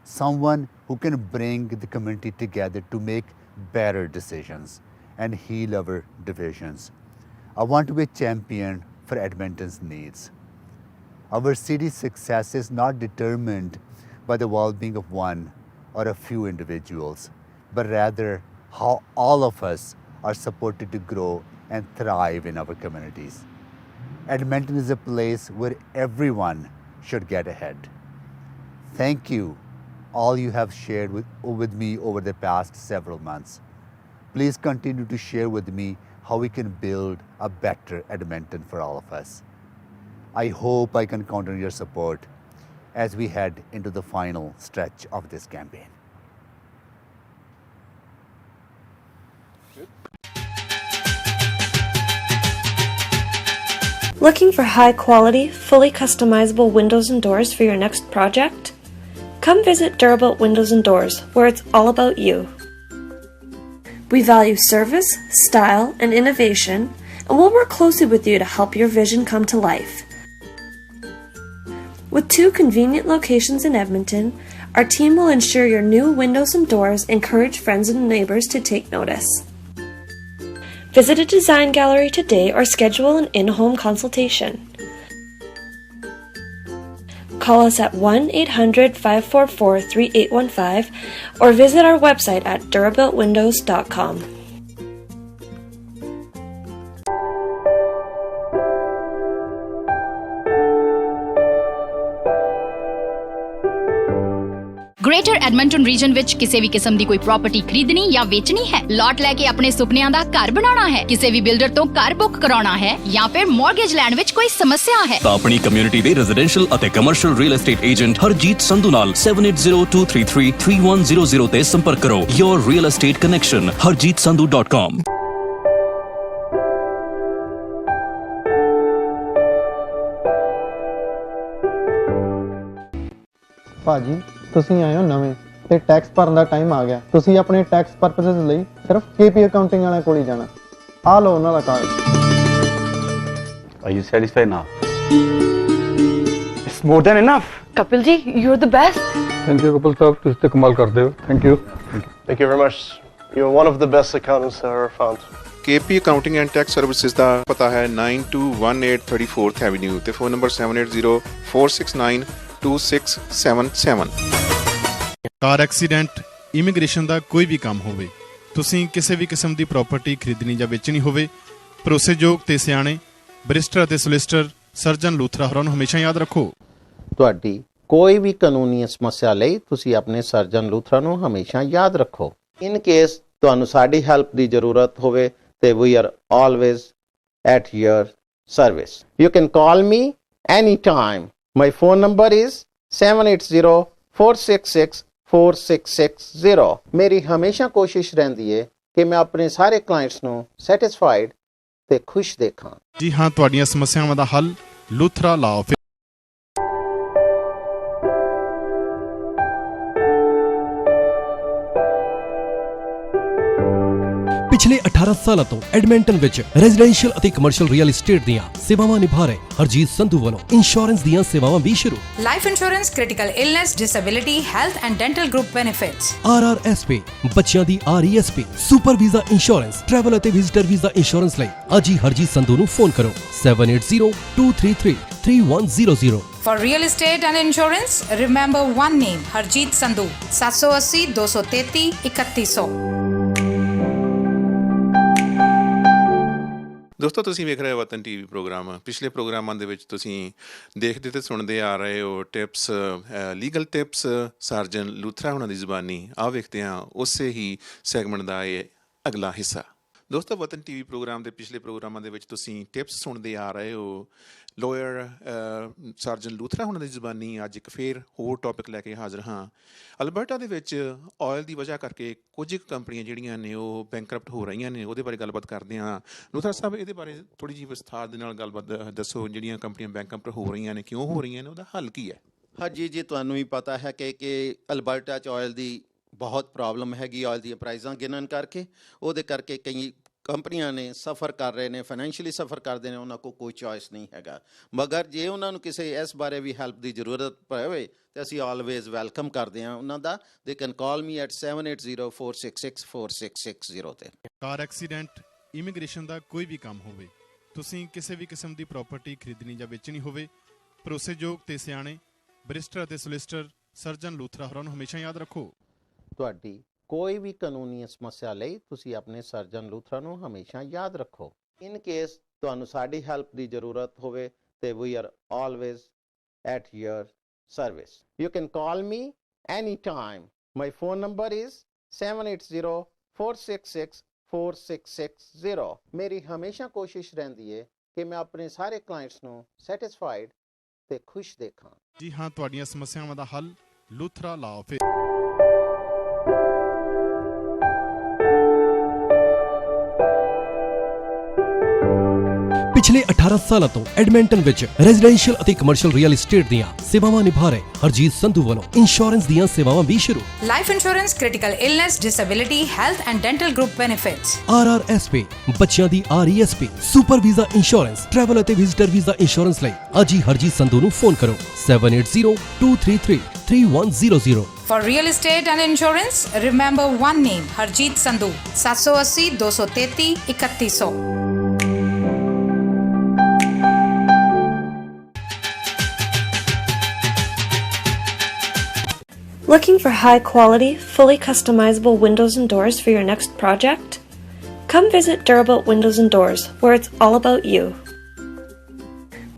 someone who can bring the community together to make better decisions and heal our divisions. I want to be a champion for Edmonton's needs. Our city's success is not determined by the well-being of one or a few individuals, but rather how all of us are supported to grow and thrive in our communities. Edmonton is a place where everyone should get ahead. Thank you, all you have shared with me over the past several months. Please continue to share with me how we can build a better Edmonton for all of us. I hope I can count on your support as we head into the final stretch of this campaign. Looking for high-quality, fully customizable windows and doors for your next project? Come visit Durabuilt Windows and Doors, where it's all about you. We value service, style, and innovation, and we'll work closely with you to help your vision come to life. With 2 convenient locations in Edmonton, our team will ensure your new windows and doors encourage friends and neighbors to take notice. Visit a design gallery today or schedule an in-home consultation. Call us at 1-800-544-3815 or visit our website at durabuiltwindows.com. Greater Edmonton region ਵਿੱਚ ਕਿਸੇ ਵੀ ਕਿਸਮ ਦੀ ਕੋਈ property ਖਰੀਦਣੀ ਜਾਂ ਵੇਚਣੀ ਹੈ, ਲਾਟ ਲੈ ਕੇ ਆਪਣੇ ਸੁਪਨਿਆਂ ਦਾ ਘਰ ਬਣਾਉਣਾ ਹੈ, ਕਿਸੇ ਵੀ ਬਿਲਡਰ ਤੋਂ ਘਰ ਬੁੱਕ ਕਰਾਉਣਾ ਹੈ ਜਾਂ ਫਿਰ ਮਾਰਗੇਜ ਲੈਣ ਵਿੱਚ ਕੋਈ ਸਮੱਸਿਆ ਹੈ ਤਾਂ ਆਪਣੀ ਕਮਿਊਨਿਟੀ ਦੇ ਰੈਜ਼ੀਡੈਂਸ਼ੀਅਲ ਅਤੇ commercial real estate agent Harjit Sandhu ਨਾਲ 7802333100 ਤੇ ਸੰਪਰਕ ਕਰੋ। Your real estate connection harjeetsandhu.com। ਭਾਜੀ ਤੁਸੀਂ ਆਏ ਹੋ ਨਵੇਂ ਤੇ ਟੈਕਸ ਭਰਨ ਦਾ ਟਾਈਮ ਆ ਗਿਆ। ਤੁਸੀਂ ਆਪਣੇ ਟੈਕਸ ਪਰਪਸਸ ਲਈ ਸਿਰਫ KP ਅਕਾਊਂਟਿੰਗ ਵਾਲਿਆਂ ਕੋਲ ਹੀ ਜਾਣਾ। ਆ ਲਓ ਉਹਨਾਂ ਦਾ card. Are you satisfied now? It's more than enough. Kapil ji, you're the best. Thank you Kapil ਸਾਹਿਬ, ਤੁਸੀਂ ਤੇ ਕਮਾਲ ਕਰਦੇ ਹੋ। Thank you. Thank you very much. You're one of the best accountants I ever found. KP Accounting and Tax Services ਦਾ ਪਤਾ ਹੈ 9218 34th Avenue ਤੇ phone number 7804692677। Car accident, immigration ਦਾ ਕੋਈ ਵੀ ਕੰਮ ਹੋਵੇ, ਤੁਸੀਂ ਕਿਸੇ ਵੀ ਕਿਸਮ ਦੀ ਪ੍ਰਾਪਰਟੀ ਖਰੀਦਣੀ ਜਾਂ ਵੇਚਣੀ ਹੋਵੇ, ਭਰੋਸੇਯੋਗ ਤੇ ਸਿਆਣੇ ਬੈਰਿਸਟਰ ਅਤੇ ਸੋਲਿਸਿਟਰ ਸਰਜਨ ਲੂਥਰਾ ਹੋਰਾਂ ਨੂੰ ਹਮੇਸ਼ਾ ਯਾਦ ਰੱਖੋ। ਤੁਹਾਡੀ ਕੋਈ ਵੀ ਕਾਨੂੰਨੀ ਸਮੱਸਿਆ ਲਈ ਤੁਸੀਂ ਆਪਣੇ ਸਰਜਨ ਲੂਥਰਾ ਨੂੰ ਹਮੇਸ਼ਾ ਯਾਦ ਰੱਖੋ। ਇਨ ਕੇਸ ਤੁਹਾਨੂੰ ਸਾਡੀ ਹੈਲਪ ਦੀ ਜ਼ਰੂਰਤ ਹੋਵੇ ਤੇ we are always at your service. You can call me any time. My phone number is 7804664660। ਮੇਰੀ ਹਮੇਸ਼ਾ ਕੋਸ਼ਿਸ਼ ਰਹਿੰਦੀ ਹੈ ਕਿ ਮੈਂ ਆਪਣੇ ਸਾਰੇ ਕਲਾਇੰਟਸ ਨੂੰ ਸੈਟੀਸਫਾਈਡ ਤੇ ਖੁਸ਼ ਦੇਖਾਂ। ਜੀ ਹਾਂ, ਤੁਹਾਡੀਆਂ ਸਮੱਸਿਆਵਾਂ ਦਾ ਹੱਲ ਲੂਥਰਾ ਲਾਓ। ਪਿਛਲੇ 18 ਸਾਲਾਂ ਤੋਂ ਐਡਮਿੰਟਨ ਵਿੱਚ ਰੈਜ਼ੀਡੈਂਸ਼ੀਅਲ ਅਤੇ ਕਮਰਸ਼ੀਅਲ ਰੀਅਲ ਏਸਟੇਟ ਦੀਆਂ ਸੇਵਾਵਾਂ ਨਿਭਾ ਰਹੇ ਹਰਜੀਤ ਸੰਧੂ ਵੱਲੋਂ ਇੰਸ਼ੋਰੈਂਸ ਦੀਆਂ ਸੇਵਾਵਾਂ ਵੀ ਸ਼ੁਰੂ। Life insurance, critical illness, disability, health and dental group benefits, RRSP, ਬੱਚਿਆਂ ਦੀ RESP, super visa insurance, travel ਅਤੇ ਵਿਜ਼ਿਟਰ ਵੀਜ਼ਾ ਇੰਸ਼ੋਰੈਂਸ ਲਈ ਅੱਜ ਹੀ ਹਰਜੀਤ ਸੰਧੂ ਨੂੰ ਫੋਨ ਕਰੋ 7802333100। For real estate and insurance, remember one name, Harjeet Sandhu, 780 233 3100। ਦੋਸਤੋ, ਤੁਸੀਂ ਵੇਖ ਰਹੇ ਹੋ ਵਤਨ ਟੀਵੀ ਪ੍ਰੋਗਰਾਮ। ਪਿਛਲੇ ਪ੍ਰੋਗਰਾਮਾਂ ਦੇ ਵਿੱਚ ਤੁਸੀਂ ਦੇਖਦੇ ਤੇ ਸੁਣਦੇ ਆ ਰਹੇ ਹੋ tips, legal tips surgeon Luthra ਉਹਨਾਂ ਦੀ ਜ਼ੁਬਾਨੀ। ਆਓ ਵੇਖਦੇ ਹਾਂ ਉਸੇ ਹੀ ਸੈਗਮੈਂਟ ਦਾ ਇਹ ਅਗਲਾ ਹਿੱਸਾ। ਦੋਸਤੋ, ਵਤਨ ਟੀਵੀ ਪ੍ਰੋਗਰਾਮ ਦੇ ਪਿਛਲੇ ਪ੍ਰੋਗਰਾਮਾਂ ਦੇ ਵਿੱਚ ਤੁਸੀਂ ਟਿਪਸ ਸੁਣਦੇ ਆ ਰਹੇ ਹੋ ਲਾਇਰ ਸਰਜਨ ਲੂਥਰਾ ਉਹਨਾਂ ਦੀ ਜ਼ੁਬਾਨੀ। ਅੱਜ ਇੱਕ ਫੇਰ ਹੋਰ ਟੌਪਿਕ ਲੈ ਕੇ ਹਾਜ਼ਰ ਹਾਂ। ਅਲਬਰਟਾ ਦੇ ਵਿੱਚ ਆਇਲ ਦੀ ਵਜ੍ਹਾ ਕਰਕੇ ਕੁਝ ਕੰਪਨੀਆਂ ਜਿਹੜੀਆਂ ਨੇ ਉਹ ਬੈਂਕਰਪਟ ਹੋ ਰਹੀਆਂ ਨੇ, ਉਹਦੇ ਬਾਰੇ ਗੱਲਬਾਤ ਕਰਦੇ ਹਾਂ। ਲੂਥਰਾ ਸਾਹਿਬ, ਇਹਦੇ ਬਾਰੇ ਥੋੜ੍ਹੀ ਜਿਹੀ ਵਿਸਥਾਰ ਦੇ ਨਾਲ ਗੱਲਬਾਤ ਦੱਸੋ। ਜਿਹੜੀਆਂ ਕੰਪਨੀਆਂ ਬੈਂਕਰਪਟ ਹੋ ਰਹੀਆਂ ਨੇ, ਕਿਉਂ ਹੋ ਰਹੀਆਂ ਨੇ, ਉਹਦਾ ਹੱਲ ਕੀ ਹੈ? ਹਾਂਜੀ ਜੀ, ਤੁਹਾਨੂੰ ਵੀ ਪਤਾ ਹੈ ਕਿ ਅਲਬਰਟਾ 'ਚ ਆਇਲ ਦੀ ਬਹੁਤ ਪ੍ਰੋਬਲਮ ਹੈਗੀ। ਆਇਲ ਦੀਆਂ ਪ੍ਰਾਈਜ਼ਾਂ ਗਿਣਨ ਕਰਕੇ ਉਹਦੇ ਕਰਕੇ ਕਈ ਕੰਪਨੀਆਂ ਨੇ ਸਫਰ ਕਰ ਰਹੇ ਨੇ, ਫਾਈਨੈਂਸ਼ੀਅਲੀ ਸਫਰ ਕਰਦੇ ਨੇ। ਉਹਨਾਂ ਕੋਲ ਕੋਈ ਚੋਇਸ ਨਹੀਂ ਹੈਗਾ। ਮਗਰ ਜੇ ਉਹਨਾਂ ਨੂੰ ਕਿਸੇ ਇਸ ਬਾਰੇ ਵੀ ਹੈਲਪ ਦੀ ਜ਼ਰੂਰਤ ਪਵੇ ਤਾਂ ਅਸੀਂ ਆਲਵੇਜ਼ ਵੈਲਕਮ ਕਰਦੇ ਹਾਂ ਉਹਨਾਂ ਦਾ। They can call me at 7804664660 ਤੇ। ਕਾਰ ਐਕਸੀਡੈਂਟ, ਇਮੀਗ੍ਰੇਸ਼ਨ ਦਾ ਕੋਈ ਵੀ ਕੰਮ ਹੋਵੇ, ਤੁਸੀਂ ਕਿਸੇ ਵੀ ਕਿਸਮ ਦੀ ਪ੍ਰਾਪਰਟੀ ਖਰੀਦਣੀ ਜਾਂ ਵੇਚਣੀ ਹੋਵੇ, ਭਰੋਸੇਯੋਗ ਤੇ ਸਿਆਣੇ ਬੈਰਿਸਟਰ ਅਤੇ ਸੋਲਿਸਿਟਰ ਸਰਜਨ ਲੂਥਰਾ ਹੋਰਾਂ ਨੂੰ ਹਮੇਸ਼ਾ ਯਾਦ ਰੱਖੋ। ਤੁਹਾਡੀ ਕੋਈ ਵੀ ਕਾਨੂੰਨੀ ਸਮੱਸਿਆ ਲਈ ਤੁਸੀਂ ਆਪਣੇ ਸਰਜਨ ਲੂਥਰਾ ਨੂੰ ਹਮੇਸ਼ਾ ਯਾਦ ਰੱਖੋ। ਇਨ ਕੇਸ ਤੁਹਾਨੂੰ ਸਾਡੀ ਹੈਲਪ ਦੀ ਜ਼ਰੂਰਤ ਹੋਵੇ ਤੇ we are always at your service. You can call me any time. My phone number is 7804664660। ਮੇਰੀ ਹਮੇਸ਼ਾ ਕੋਸ਼ਿਸ਼ ਰਹਿੰਦੀ ਹੈ ਕਿ ਮੈਂ ਆਪਣੇ ਸਾਰੇ ਕਲਾਇੰਟਸ ਨੂੰ ਸੈਟੀਸਫਾਈਡ ਤੇ ਖੁਸ਼ ਦੇਖਾਂ। ਜੀ ਹਾਂ, ਤੁਹਾਡੀਆਂ ਸਮੱਸਿਆਵਾਂ ਦਾ ਹੱਲ ਲੂਥਰਾ ਲਾਓ। ਪਿਛਲੇ 18 ਸਾਲਾਂ ਤੋਂ ਐਡਮਿੰਟਨ ਵਿੱਚ ਰੈਜ਼ੀਡੈਂਸ਼ੀਅਲ ਅਤੇ ਕਮਰਸ਼ੀਅਲ ਰੀਅਲ ਏਸਟੇਟ ਦੀਆਂ ਸੇਵਾਵਾਂ ਨਿਭਾ ਰਹੇ ਹਰਜੀਤ ਸੰਧੂ ਵੱਲੋਂ ਇੰਸ਼ੋਰੈਂਸ ਦੀਆਂ ਸੇਵਾਵਾਂ ਵੀ ਸ਼ੁਰੂ। Life insurance, critical illness, disability, health and dental group benefits, RRSP, ਬੱਚਿਆਂ ਦੀ RESP, super visa insurance, travel ਅਤੇ ਵਿਜ਼ਿਟਰ ਵੀਜ਼ਾ ਇੰਸ਼ੋਰੈਂਸ ਲਈ ਅੱਜ ਹੀ ਹਰਜੀਤ ਸੰਧੂ ਨੂੰ ਫੋਨ ਕਰੋ 780233 3100। For real estate and insurance, remember one name, Harjeet Sandhu, 780 233 3100। Looking for high-quality, fully customizable windows and doors for your next project? Come visit Durabolt Windows and Doors, where it's all about you.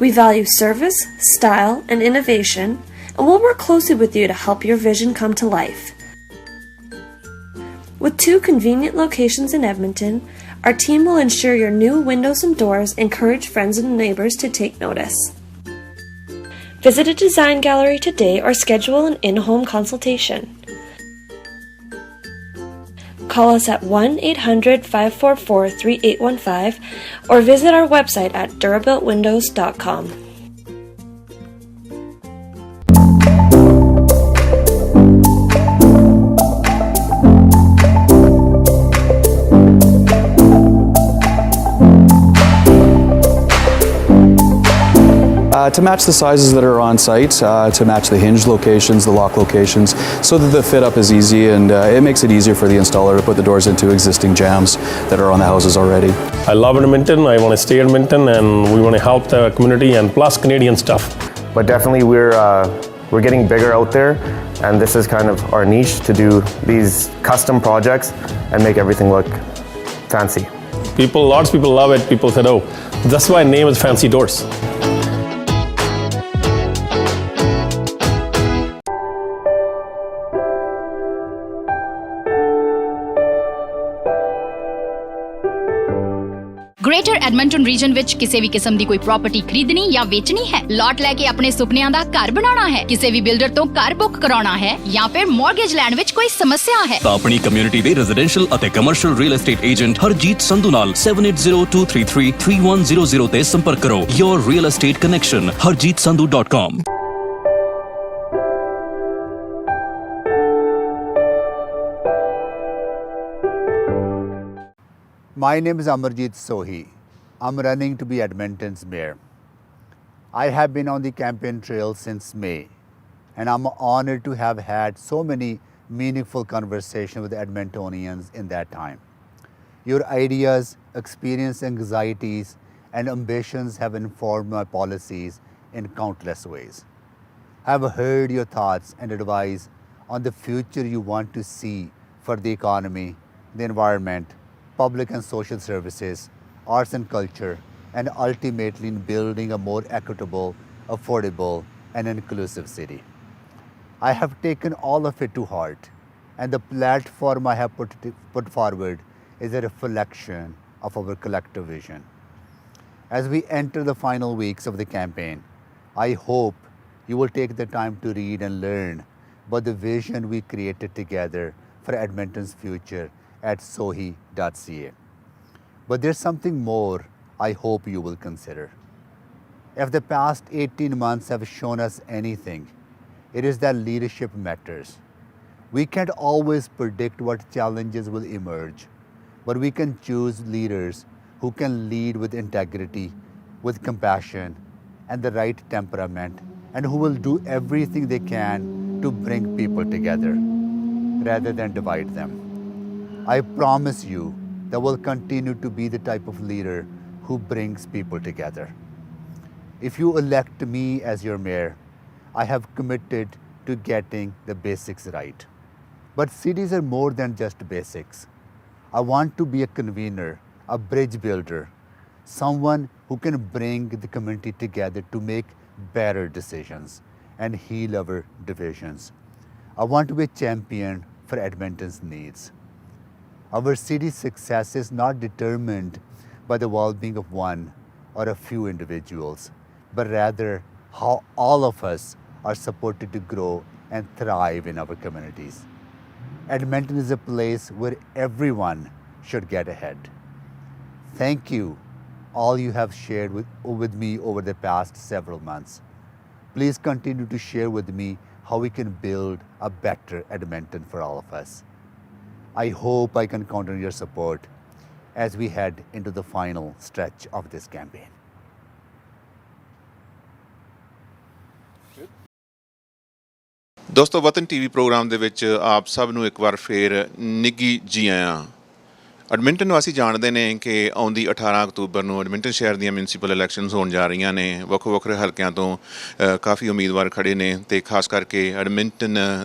We value service, style, and innovation, and we'll work closely with you to help your vision come to life. With 2 convenient locations in Edmonton, our team will ensure your new windows and doors encourage friends and neighbors to take notice. Visit a design gallery today or schedule an in-home consultation. Call us at 1-800-544-3815 or visit our website at durabuiltwindows.com. To match the sizes that are on site, to match the hinge locations, the lock locations, so that the fit up is easy, and it makes it easier for the installer to put the doors into existing jams that are on the houses already. I love Edmonton, I want to stay in Edmonton, and we want to help the community and plus Canadian stuff. But definitely we're getting bigger out there, and this is kind of our niche to do these custom projects and make everything look fancy. Lots of people love it. People said, oh, that's why the name is Fancy Doors. Greater Edmonton region ਵਿੱਚ ਕਿਸੇ ਵੀ ਕਿਸਮ ਦੀ ਕੋਈ property ਖਰੀਦਣੀ ਜਾਂ ਵੇਚਣੀ ਹੈ, ਲਾਟ ਲੈ ਕੇ ਆਪਣੇ ਸੁਪਨਿਆਂ ਦਾ ਘਰ ਬਣਾਉਣਾ ਹੈ, ਕਿਸੇ ਵੀ ਬਿਲਡਰ ਤੋਂ ਘਰ ਬੁੱਕ ਕਰਾਉਣਾ ਹੈ ਜਾਂ ਫਿਰ ਮਾਰਗੇਜ ਲੈਣ ਵਿੱਚ ਕੋਈ ਸਮੱਸਿਆ ਹੈ ਤਾਂ ਆਪਣੀ ਕਮਿਊਨਿਟੀ ਦੇ ਰੈਜ਼ੀਡੈਂਸ਼ੀਅਲ ਅਤੇ commercial real estate agent Harjit Sandhu ਨਾਲ 7802333100 ਤੇ ਸੰਪਰਕ ਕਰੋ। Your real estate connection harjeetsandhu.com। My name is Amarjeet Sohi. I'm running to be Edmonton's mayor. I have been on the campaign trail since May, and I'm honored to have had so many meaningful conversations with Edmontonians in that time. Your ideas, experience, anxieties, and ambitions have informed my policies in countless ways. I have heard your thoughts and advice on the future you want to see for the economy, the environment, public and social services, arts and culture, and ultimately in building a more equitable, affordable, and inclusive city. I have taken all of it to heart, and the platform I have put forward is a reflection of our collective vision. As we enter the final weeks of the campaign, I hope you will take the time to read and learn about the vision we created together for Edmonton's future at sohi.ca. But there's something more I hope you will consider. If the past 18 months have shown us anything, it is that leadership matters. We can't always predict what challenges will emerge, but we can choose leaders who can lead with integrity, with compassion, and the right temperament, and who will do everything they can to bring people together rather than divide them. I promise you that we'll continue to be the type of leader who brings people together. If you elect me as your mayor, I have committed to getting the basics right. But cities are more than just basics. I want to be a convener, a bridge builder, someone who can bring the community together to make better decisions and heal our divisions. I want to be a champion for Edmonton's needs. Our city's success is not determined by the well-being of one or a few individuals, but rather how all of us are supported to grow and thrive in our communities. Edmonton is a place where everyone should get ahead. Thank you, all you have shared with me over the past several months. Please continue to share with me how we can build a better Edmonton for all of us. I hope I can count on your support as we head into the final stretch of this campaign. ਦੋਸਤੋ ਵਤਨ TV programme ਦੇ ਵਿੱਚ ਆਪ ਸਭ ਨੂੰ ਇੱਕ ਵਾਰ ਫੇਰ ਨਿੱਘੀ ਜੀ ਆਇਆਂ। ਐਡਮਿੰਟਨ ਵਾਸੀ ਜਾਣਦੇ ਨੇ ਕਿ ਆਉਂਦੀ 18 ਅਕਤੂਬਰ ਨੂੰ ਐਡਮਿੰਟਨ ਸ਼ਹਿਰ ਦੀਆਂ ਮਿਊਨਿਸਪਲ ਇਲੈਕਸ਼ਨਸ ਹੋਣ ਜਾ ਰਹੀਆਂ ਨੇ। ਵੱਖੋ ਵੱਖਰੇ ਹਲਕਿਆਂ ਤੋਂ ਕਾਫੀ ਉਮੀਦਵਾਰ ਖੜੇ ਨੇ ਅਤੇ ਖਾਸ ਕਰਕੇ ਐਡਮਿੰਟਨ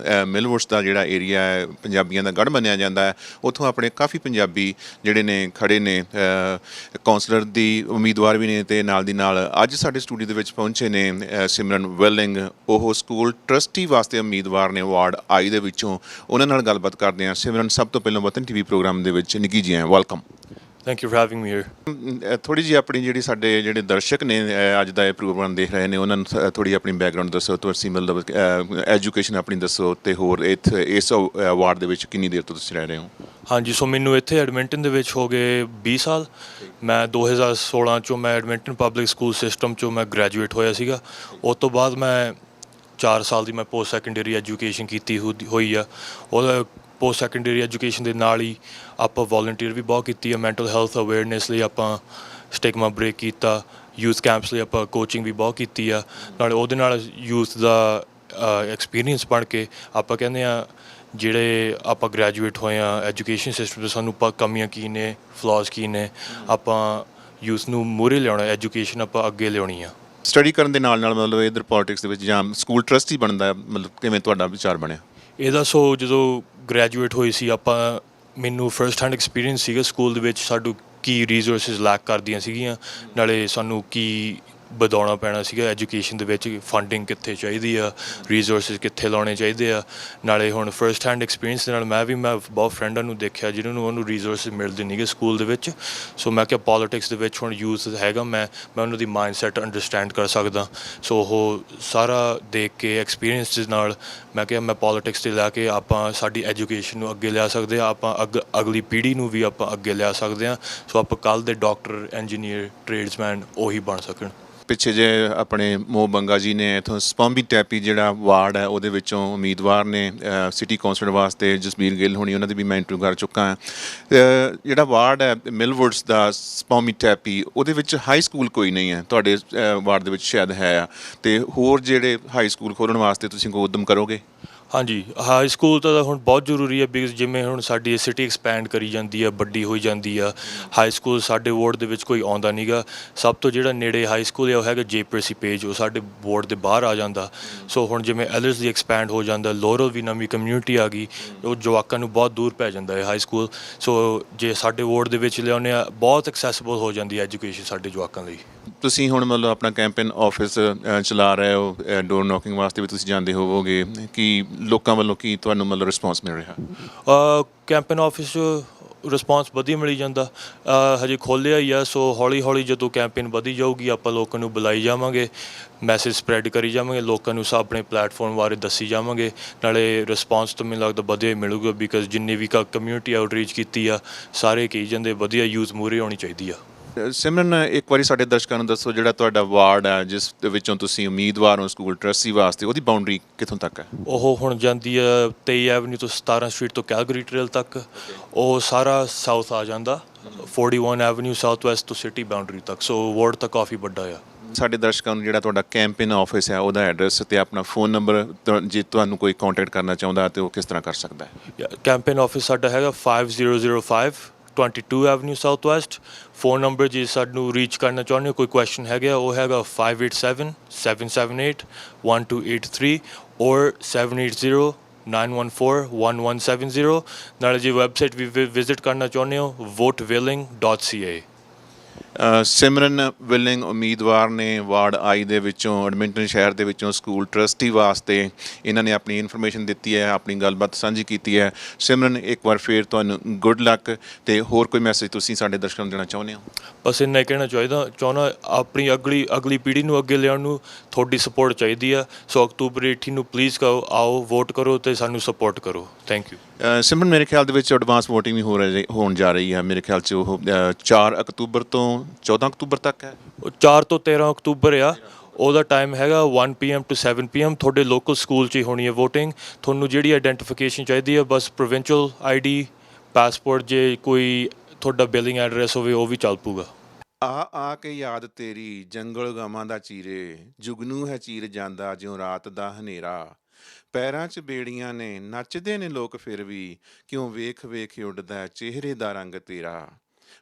ਮਿਲਵੁਡਸ ਦਾ ਜਿਹੜਾ ਏਰੀਆ ਹੈ ਪੰਜਾਬੀਆਂ ਦਾ ਗੜ੍ਹ ਮੰਨਿਆ ਜਾਂਦਾ ਹੈ। ਉੱਥੋਂ ਆਪਣੇ ਕਾਫੀ ਪੰਜਾਬੀ ਜਿਹੜੇ ਨੇ ਖੜੇ ਨੇ, ਕੌਂਸਲਰ ਦੀ ਉਮੀਦਵਾਰ ਵੀ ਨੇ ਅਤੇ ਨਾਲ ਦੀ ਨਾਲ ਅੱਜ ਸਾਡੇ ਸਟੂਡੀਓ ਦੇ ਵਿੱਚ ਪਹੁੰਚੇ ਨੇ ਸਿਮਰਨ ਵਿਲਿੰਗ। ਉਹ ਸਕੂਲ ਟਰਸਟੀ ਵਾਸਤੇ ਉਮੀਦਵਾਰ ਨੇ ਵਾਰਡ ਆਈ ਦੇ ਵਿੱਚੋਂ। ਉਹਨਾਂ ਨਾਲ ਗੱਲਬਾਤ ਕਰਦੇ ਹਾਂ। ਸਿਮਰਨ, ਸਭ ਤੋਂ ਪਹਿਲਾਂ ਵਤਨ TV ਪ੍ਰੋਗਰਾਮ ਦੇ ਵਿੱਚ ਨਿੱਘੀ ਜੀ ਆਏ, welcome. Thank you for having me here. ਥੋੜ੍ਹੀ ਜਿਹੀ ਆਪਣੀ ਜਿਹੜੀ ਸਾਡੇ ਜਿਹੜੇ ਦਰਸ਼ਕ ਨੇ ਅੱਜ ਦਾ ਇਹ ਪ੍ਰੋਗਰਾਮ ਦੇਖ ਰਹੇ ਨੇ ਉਹਨਾਂ ਨੂੰ ਥੋੜ੍ਹੀ ਆਪਣੀ ਬੈਕਗਰਾਊਂਡ ਦੱਸੋ। ਤੁਸੀਂ ਮਤਲਬ ਐਜੂਕੇਸ਼ਨ ਆਪਣੀ ਦੱਸੋ ਅਤੇ ਹੋਰ ਇੱਥੇ ਇਸ ਵਾਰਡ ਦੇ ਵਿੱਚ ਕਿੰਨੀ ਦੇਰ ਤੋਂ ਤੁਸੀਂ ਰਹਿ ਰਹੇ ਹੋ? ਹਾਂਜੀ, ਸੋ ਮੈਨੂੰ ਇੱਥੇ ਐਡਮਿੰਟਨ ਦੇ ਵਿੱਚ ਹੋ ਗਏ 20 ਸਾਲ। ਮੈਂ 2016 ਚੋਂ ਮੈਂ ਐਡਮਿੰਟਨ ਪਬਲਿਕ ਸਕੂਲ ਸਿਸਟਮ ਚੋਂ ਮੈਂ ਗ੍ਰੈਜੂਏਟ ਹੋਇਆ ਸੀਗਾ। ਉਸ ਤੋਂ ਬਾਅਦ ਮੈਂ 4 ਸਾਲ ਦੀ ਮੈਂ ਪੋਸਟ ਸੈਕੰਡਰੀ ਐਜੂਕੇਸ਼ਨ ਕੀਤੀ ਹੋਈ ਆ। ਉਹਦਾ ਪੋਸਟ ਸੈਕੰਡਰੀ ਐਜੂਕੇਸ਼ਨ ਦੇ ਨਾਲ ਹੀ ਆਪਾਂ ਵੋਲੰਟੀਅਰ ਵੀ ਬਹੁਤ ਕੀਤੀ ਆ। ਮੈਂਟਲ ਹੈਲਥ ਅਵੇਅਰਨੈਸ ਲਈ ਆਪਾਂ ਸਟਿਗਮਾ ਬ੍ਰੇਕ ਕੀਤਾ। ਯੂਥ ਕੈਂਪਸ ਲਈ ਆਪਾਂ ਕੋਚਿੰਗ ਵੀ ਬਹੁਤ ਕੀਤੀ ਆ। ਨਾਲੇ ਉਹਦੇ ਨਾਲ ਯੂਥ ਦਾ ਐਕਸਪੀਰੀਅੰਸ ਬਣ ਕੇ ਆਪਾਂ ਕਹਿੰਦੇ ਆ ਜਿਹੜੇ ਆਪਾਂ ਗ੍ਰੈਜੂਏਟ ਹੋਏ ਆ ਐਜੂਕੇਸ਼ਨ ਸਿਸਟਮ 'ਚ ਸਾਨੂੰ ਕਮੀਆਂ ਕੀ ਨੇ, ਫਲਾਜ਼ ਕੀ ਨੇ, ਆਪਾਂ ਯੂਥ ਨੂੰ ਮੂਹਰੇ ਲਿਆਉਣਾ, ਐਜੂਕੇਸ਼ਨ ਆਪਾਂ ਅੱਗੇ ਲਿਆਉਣੀ ਆ। ਸਟੱਡੀ ਕਰਨ ਦੇ ਨਾਲ ਨਾਲ ਮਤਲਬ ਇੱਧਰ ਪੋਲੀਟਿਕਸ ਦੇ ਵਿੱਚ ਜਾਂ ਸਕੂਲ ਟਰਸਟੀ ਬਣਦਾ, ਮਤਲਬ ਕਿਵੇਂ ਤੁਹਾਡਾ ਵਿਚਾਰ ਬਣਿਆ ਇਹਦਾ? ਸੋ ਜਦੋਂ ਗ੍ਰੈਜੂਏਟ ਹੋਏ ਸੀ ਆਪਾਂ, ਮੈਨੂੰ ਫਰਸਟ ਹੈਂਡ ਐਕਸਪੀਰੀਅੰਸ ਸੀਗਾ ਸਕੂਲ ਦੇ ਵਿੱਚ ਸਾਨੂੰ ਕੀ ਰਿਸੋਰਸਿਸ ਲੈਕ ਕਰਦੀਆਂ ਸੀਗੀਆਂ, ਨਾਲੇ ਸਾਨੂੰ ਕੀ ਵਧਾਉਣਾ ਪੈਣਾ ਸੀਗਾ ਐਜੂਕੇਸ਼ਨ ਦੇ ਵਿੱਚ, ਫੰਡਿੰਗ ਕਿੱਥੇ ਚਾਹੀਦੀ ਆ, ਰਿਸੋਰਸਿਸ ਕਿੱਥੇ ਲਾਉਣੇ ਚਾਹੀਦੇ ਆ। ਨਾਲੇ ਹੁਣ ਫਰਸਟ ਹੈਂਡ ਐਕਸਪੀਰੀਅੰਸ ਦੇ ਨਾਲ ਮੈਂ ਬਹੁਤ ਫਰੈਂਡਾਂ ਨੂੰ ਦੇਖਿਆ ਜਿਹਨਾਂ ਨੂੰ ਉਹਨੂੰ ਰਿਸੋਰਸਿਸ ਮਿਲਦੇ ਨਹੀਂਗੇ ਸਕੂਲ ਦੇ ਵਿੱਚ। ਸੋ ਮੈਂ ਕਿਹਾ ਪੋਲੀਟਿਕਸ ਦੇ ਵਿੱਚ ਹੁਣ ਯੂਥ ਹੈਗਾ, ਮੈਂ ਉਹਨਾਂ ਦੀ ਮਾਈਂਡ ਸੈਟ ਅੰਡਰਸਟੈਂਡ ਕਰ ਸਕਦਾ। ਸੋ ਉਹ ਸਾਰਾ ਦੇਖ ਕੇ ਐਕਸਪੀਰੀਅੰਸ ਦੇ ਨਾਲ ਮੈਂ ਕਿਹਾ ਮੈਂ ਪੋਲੀਟਿਕਸ 'ਤੇ ਲੈ ਕੇ ਆਪਾਂ ਸਾਡੀ ਐਜੂਕੇਸ਼ਨ ਨੂੰ ਅੱਗੇ ਲਿਆ ਸਕਦੇ ਹਾਂ, ਆਪਾਂ ਅਗਲੀ ਪੀੜ੍ਹੀ ਨੂੰ ਵੀ ਆਪਾਂ ਅੱਗੇ ਲਿਆ ਸਕਦੇ ਹਾਂ। ਸੋ ਆਪਾਂ ਕੱਲ੍ਹ ਦੇ ਡਾਕਟਰ, ਇੰਜੀਨੀਅਰ, ਟ੍ਰੇਡਸਮੈਨ ਉਹੀ ਬਣ ਸਕਣ। ਪਿੱਛੇ ਜੇ ਆਪਣੇ ਮੋਹ ਬੰਗਾ ਜੀ ਨੇ ਇੱਥੋਂ ਸਪੰਬੀ ਟੈਪੀ ਜਿਹੜਾ ਵਾਰਡ ਹੈ ਉਹਦੇ ਵਿੱਚੋਂ ਉਮੀਦਵਾਰ ਨੇ ਸਿਟੀ ਕੌਂਸਲਰ ਵਾਸਤੇ, ਜਸਬੀਰ ਗਿੱਲ ਹੋਣੀ, ਉਹਨਾਂ ਦੀ ਵੀ ਮੈਂ ਇੰਟਰਵਿਊ ਕਰ ਚੁੱਕਾ ਹਾਂ। ਜਿਹੜਾ ਵਾਰਡ ਹੈ ਮਿਲਵੁਡਸ ਦਾ ਸਪੰਬੀ ਟੈਪੀ, ਉਹਦੇ ਵਿੱਚ ਹਾਈ ਸਕੂਲ ਕੋਈ ਨਹੀਂ ਹੈ। ਤੁਹਾਡੇ ਵਾਰਡ ਦੇ ਵਿੱਚ ਸ਼ਾਇਦ ਹੈ ਆ, ਅਤੇ ਹੋਰ ਜਿਹੜੇ ਹਾਈ ਸਕੂਲ ਖੋਲ੍ਹਣ ਵਾਸਤੇ ਤੁਸੀਂ ਕੋਈ ਉੱਦਮ ਕਰੋਗੇ? ਹਾਂਜੀ, ਹਾਈ ਸਕੂਲ ਤਾਂ ਹੁਣ ਬਹੁਤ ਜ਼ਰੂਰੀ ਹੈ ਬਿਕਾਜ਼ ਜਿਵੇਂ ਹੁਣ ਸਾਡੀ ਸਿਟੀ ਐਕਸਪੈਂਡ ਕਰੀ ਜਾਂਦੀ ਆ, ਵੱਡੀ ਹੋਈ ਜਾਂਦੀ ਆ। ਹਾਈ ਸਕੂਲ ਸਾਡੇ ਵਾਰਡ ਦੇ ਵਿੱਚ ਕੋਈ ਆਉਂਦਾ ਨਹੀਂ ਗਾ। ਸਭ ਤੋਂ ਜਿਹੜਾ ਨੇੜੇ ਹਾਈ ਸਕੂਲ ਹੈ ਉਹ ਹੈਗਾ JPC ਪੇਜ, ਉਹ ਸਾਡੇ ਵਾਰਡ ਦੇ ਬਾਹਰ ਆ ਜਾਂਦਾ। ਸੋ ਹੁਣ ਜਿਵੇਂ ਐਲਰਸ ਦੀ ਐਕਸਪੈਂਡ ਹੋ ਜਾਂਦਾ, ਲੋਰਲ ਵੀ ਨਵੀਂ ਕਮਿਊਨਿਟੀ ਆ ਗਈ, ਉਹ ਜਵਾਕਾਂ ਨੂੰ ਬਹੁਤ ਦੂਰ ਪੈ ਜਾਂਦਾ ਹੈ ਹਾਈ ਸਕੂਲ। ਸੋ ਜੇ ਸਾਡੇ ਵਾਰਡ ਦੇ ਵਿੱਚ ਲਿਆਉਂਦੇ ਆ, ਬਹੁਤ ਐਕਸੈਸਿਬਲ ਹੋ ਜਾਂਦੀ ਹੈ ਐਜੂਕੇਸ਼ਨ ਸਾਡੇ ਜਵਾਕਾਂ ਲਈ। ਤੁਸੀਂ ਹੁਣ ਮਤਲਬ ਆਪਣਾ ਕੈਂਪੇਨ ਆਫਿਸ ਚਲਾ ਰਹੇ ਹੋ, ਡੋਰ ਨੋਕਿੰਗ ਵਾਸਤੇ ਵੀ ਤੁਸੀਂ ਜਾਂਦੇ ਹੋਵੋਗੇ, ਕਿ ਲੋਕਾਂ ਵੱਲੋਂ ਕੀ ਤੁਹਾਨੂੰ ਮਤਲਬ ਰਿਸਪੌਂਸ ਮਿਲ ਰਿਹਾ? ਕੈਂਪੇਨ ਆਫਿਸ 'ਚ ਰਿਸਪੌਂਸ ਵਧੀਆ ਮਿਲੀ ਜਾਂਦਾ। ਹਜੇ ਖੋਲ੍ਹਿਆ ਹੀ ਆ, ਸੋ ਹੌਲੀ ਹੌਲੀ ਜਦੋਂ ਕੈਂਪੇਨ ਵਧੀ ਜਾਊਗੀ ਆਪਾਂ ਲੋਕਾਂ ਨੂੰ ਬੁਲਾਈ ਜਾਵਾਂਗੇ, ਮੈਸੇਜ ਸਪਰੈਡ ਕਰੀ ਜਾਵਾਂਗੇ, ਲੋਕਾਂ ਨੂੰ ਆਪਣੇ ਪਲੈਟਫਾਰਮ ਬਾਰੇ ਦੱਸੀ ਜਾਵਾਂਗੇ। ਨਾਲੇ ਰਿਸਪੌਂਸ ਤਾਂ ਮੈਨੂੰ ਲੱਗਦਾ ਵਧੀਆ ਮਿਲੂਗਾ ਬਿਕਾਜ਼ ਜਿੰਨੀ ਵੀ ਕਮਿਊਨਿਟੀ ਆਊਟਰੀਚ ਕੀਤੀ ਆ ਸਾਰੇ ਕਹੀ ਜਾਂਦੇ ਵਧੀਆ ਯੂਥ ਮੂਹਰੇ ਆਉਣੀ ਚਾਹੀਦੀ ਆ। ਸਿਮਰਨ, ਇੱਕ ਵਾਰੀ ਸਾਡੇ ਦਰਸ਼ਕਾਂ ਨੂੰ ਦੱਸੋ ਜਿਹੜਾ ਤੁਹਾਡਾ ਵਾਰਡ ਹੈ ਜਿਸ ਦੇ ਵਿੱਚੋਂ ਤੁਸੀਂ ਉਮੀਦਵਾਰ ਹੋ ਸਕੂਲ ਟਰਸਟੀ ਵਾਸਤੇ, ਉਹਦੀ ਬਾਉਂਡਰੀ ਕਿੱਥੋਂ ਤੱਕ ਹੈ? ਉਹ ਹੁਣ ਜਾਂਦੀ ਆ 23 ਐਵਨਿਊ ਤੋਂ 17 ਸਟਰੀਟ ਤੋਂ ਕੈਲਗਰੀ ਟ੍ਰੇਲ ਤੱਕ, ਉਹ ਸਾਰਾ ਸਾਊਥ ਆ ਜਾਂਦਾ 41 ਐਵਨਿਊ ਸਾਊਥ ਵੈਸਟ ਤੋਂ ਸਿਟੀ ਬਾਉਂਡਰੀ ਤੱਕ। ਸੋ ਵਾਰਡ ਤਾਂ ਕਾਫੀ ਵੱਡਾ ਆ। ਸਾਡੇ ਦਰਸ਼ਕਾਂ ਨੂੰ ਜਿਹੜਾ ਤੁਹਾਡਾ ਕੈਂਪੇਨ ਆਫਿਸ ਹੈ ਉਹਦਾ ਐਡਰੈਸ ਅਤੇ ਆਪਣਾ ਫੋਨ ਨੰਬਰ, ਜੇ ਤੁਹਾਨੂੰ ਕੋਈ ਕੰਟੈਕਟ ਕਰਨਾ ਚਾਹੁੰਦਾ ਤਾਂ ਉਹ ਕਿਸ ਤਰ੍ਹਾਂ ਕਰ ਸਕਦਾ ਹੈ? ਕੈਂਪੇਨ ਆਫਿਸ ਸਾਡਾ ਹੈਗਾ 5005 22 avenue south West. Phone number ਜੇ ਸਾਨੂੰ ਰੀਚ ਕਰਨਾ ਚਾਹੁੰਦੇ ਹੋ, ਕੋਈ ਕੁਐਸਚਨ ਹੈਗਾ, ਉਹ ਹੈਗਾ 5877781283 ਔਰ 7809141170। ਨਾਲੇ ਜੇ ਵੈਬਸਾਈਟ ਵੀ ਵਿਜ਼ਿਟ ਕਰਨਾ ਚਾਹੁੰਦੇ ਹੋ votewilling.ca। ਸਿਮਰਨ ਵਿਲਿੰਗ ਉਮੀਦਵਾਰ ਨੇ ਵਾਰਡ ਆਈ ਦੇ ਵਿੱਚੋਂ, ਐਡਮਿੰਟਨ ਸ਼ਹਿਰ ਦੇ ਵਿੱਚੋਂ ਸਕੂਲ ਟਰਸਟੀ ਵਾਸਤੇ। ਇਹਨਾਂ ਨੇ ਆਪਣੀ ਇਨਫੋਰਮੇਸ਼ਨ ਦਿੱਤੀ ਹੈ, ਆਪਣੀ ਗੱਲਬਾਤ ਸਾਂਝੀ ਕੀਤੀ ਹੈ। ਸਿਮਰਨ, ਇੱਕ ਵਾਰ ਫੇਰ ਤੁਹਾਨੂੰ ਗੁੱਡ ਲੱਕ, ਅਤੇ ਹੋਰ ਕੋਈ ਮੈਸੇਜ ਤੁਸੀਂ ਸਾਡੇ ਦਰਸ਼ਕਾਂ ਨੂੰ ਦੇਣਾ ਚਾਹੁੰਦੇ ਹੋ? ਬਸ ਇੰਨਾ ਹੀ ਕਹਿਣਾ ਚਾਹੁੰਦਾ ਆਪਣੀ ਅਗਲੀ ਪੀੜ੍ਹੀ ਨੂੰ ਅੱਗੇ ਲਿਆਉਣ ਨੂੰ ਤੁਹਾਡੀ ਸਪੋਰਟ ਚਾਹੀਦੀ ਆ। ਸੋ ਅਕਤੂਬਰ 18 ਨੂੰ ਪਲੀਜ਼ ਆਓ, ਵੋਟ ਕਰੋ ਅਤੇ ਸਾਨੂੰ ਸਪੋਰਟ ਕਰੋ। Thank you. ਸਿਮਰਨ, ਮੇਰੇ ਖਿਆਲ ਦੇ ਵਿੱਚ ਐਡਵਾਂਸ ਵੋਟਿੰਗ ਵੀ ਹੋਣ ਜਾ ਰਹੀ ਹੈ। ਮੇਰੇ ਖਿਆਲ 'ਚ ਉਹ 4 ਅਕਤੂਬਰ ਤੋਂ 14 ਅਕਤੂਬਰ ਤੱਕ ਹੈ। 4 ਤੋਂ 13 ਅਕਤੂਬਰ ਆ। ਉਹਦਾ ਟਾਈਮ ਹੈਗਾ 1 PM to 7 PM। ਤੁਹਾਡੇ ਲੋਕਲ ਸਕੂਲ 'ਚ ਹੀ ਹੋਣੀ ਹੈ ਵੋਟਿੰਗ। ਤੁਹਾਨੂੰ ਜਿਹੜੀ ਆਈਡੈਂਟੀਫਿਕੇਸ਼ਨ ਚਾਹੀਦੀ ਹੈ, ਬਸ ਪ੍ਰੋਵਿੰਸ਼ੀਅਲ ID, ਪਾਸਪੋਰਟ, ਜੇ ਕੋਈ ਤੁਹਾਡਾ ਬਿਲਿੰਗ ਐਡਰੈਸ ਹੋਵੇ ਉਹ ਵੀ ਚੱਲ ਪੂਗਾ। ਆ ਕੇ ਯਾਦ ਤੇਰੀ ਜੰਗਲ ਗਾਵਾਂ ਦਾ ਚੀਰੇ, ਜੁਗਨੂ ਹੈ ਚੀਰ ਜਾਂਦਾ ਜਿਉਂ ਰਾਤ ਦਾ ਹਨੇਰਾ। ਪੈਰਾਂ 'ਚ ਬੇੜੀਆਂ ਨੇ ਨੱਚਦੇ ਨੇ ਲੋਕ ਫਿਰ ਵੀ, ਕਿਉਂ ਵੇਖ ਵੇਖ ਉੱਡਦਾ ਚਿਹਰੇ ਦਾ ਰੰਗ ਤੇਰਾ।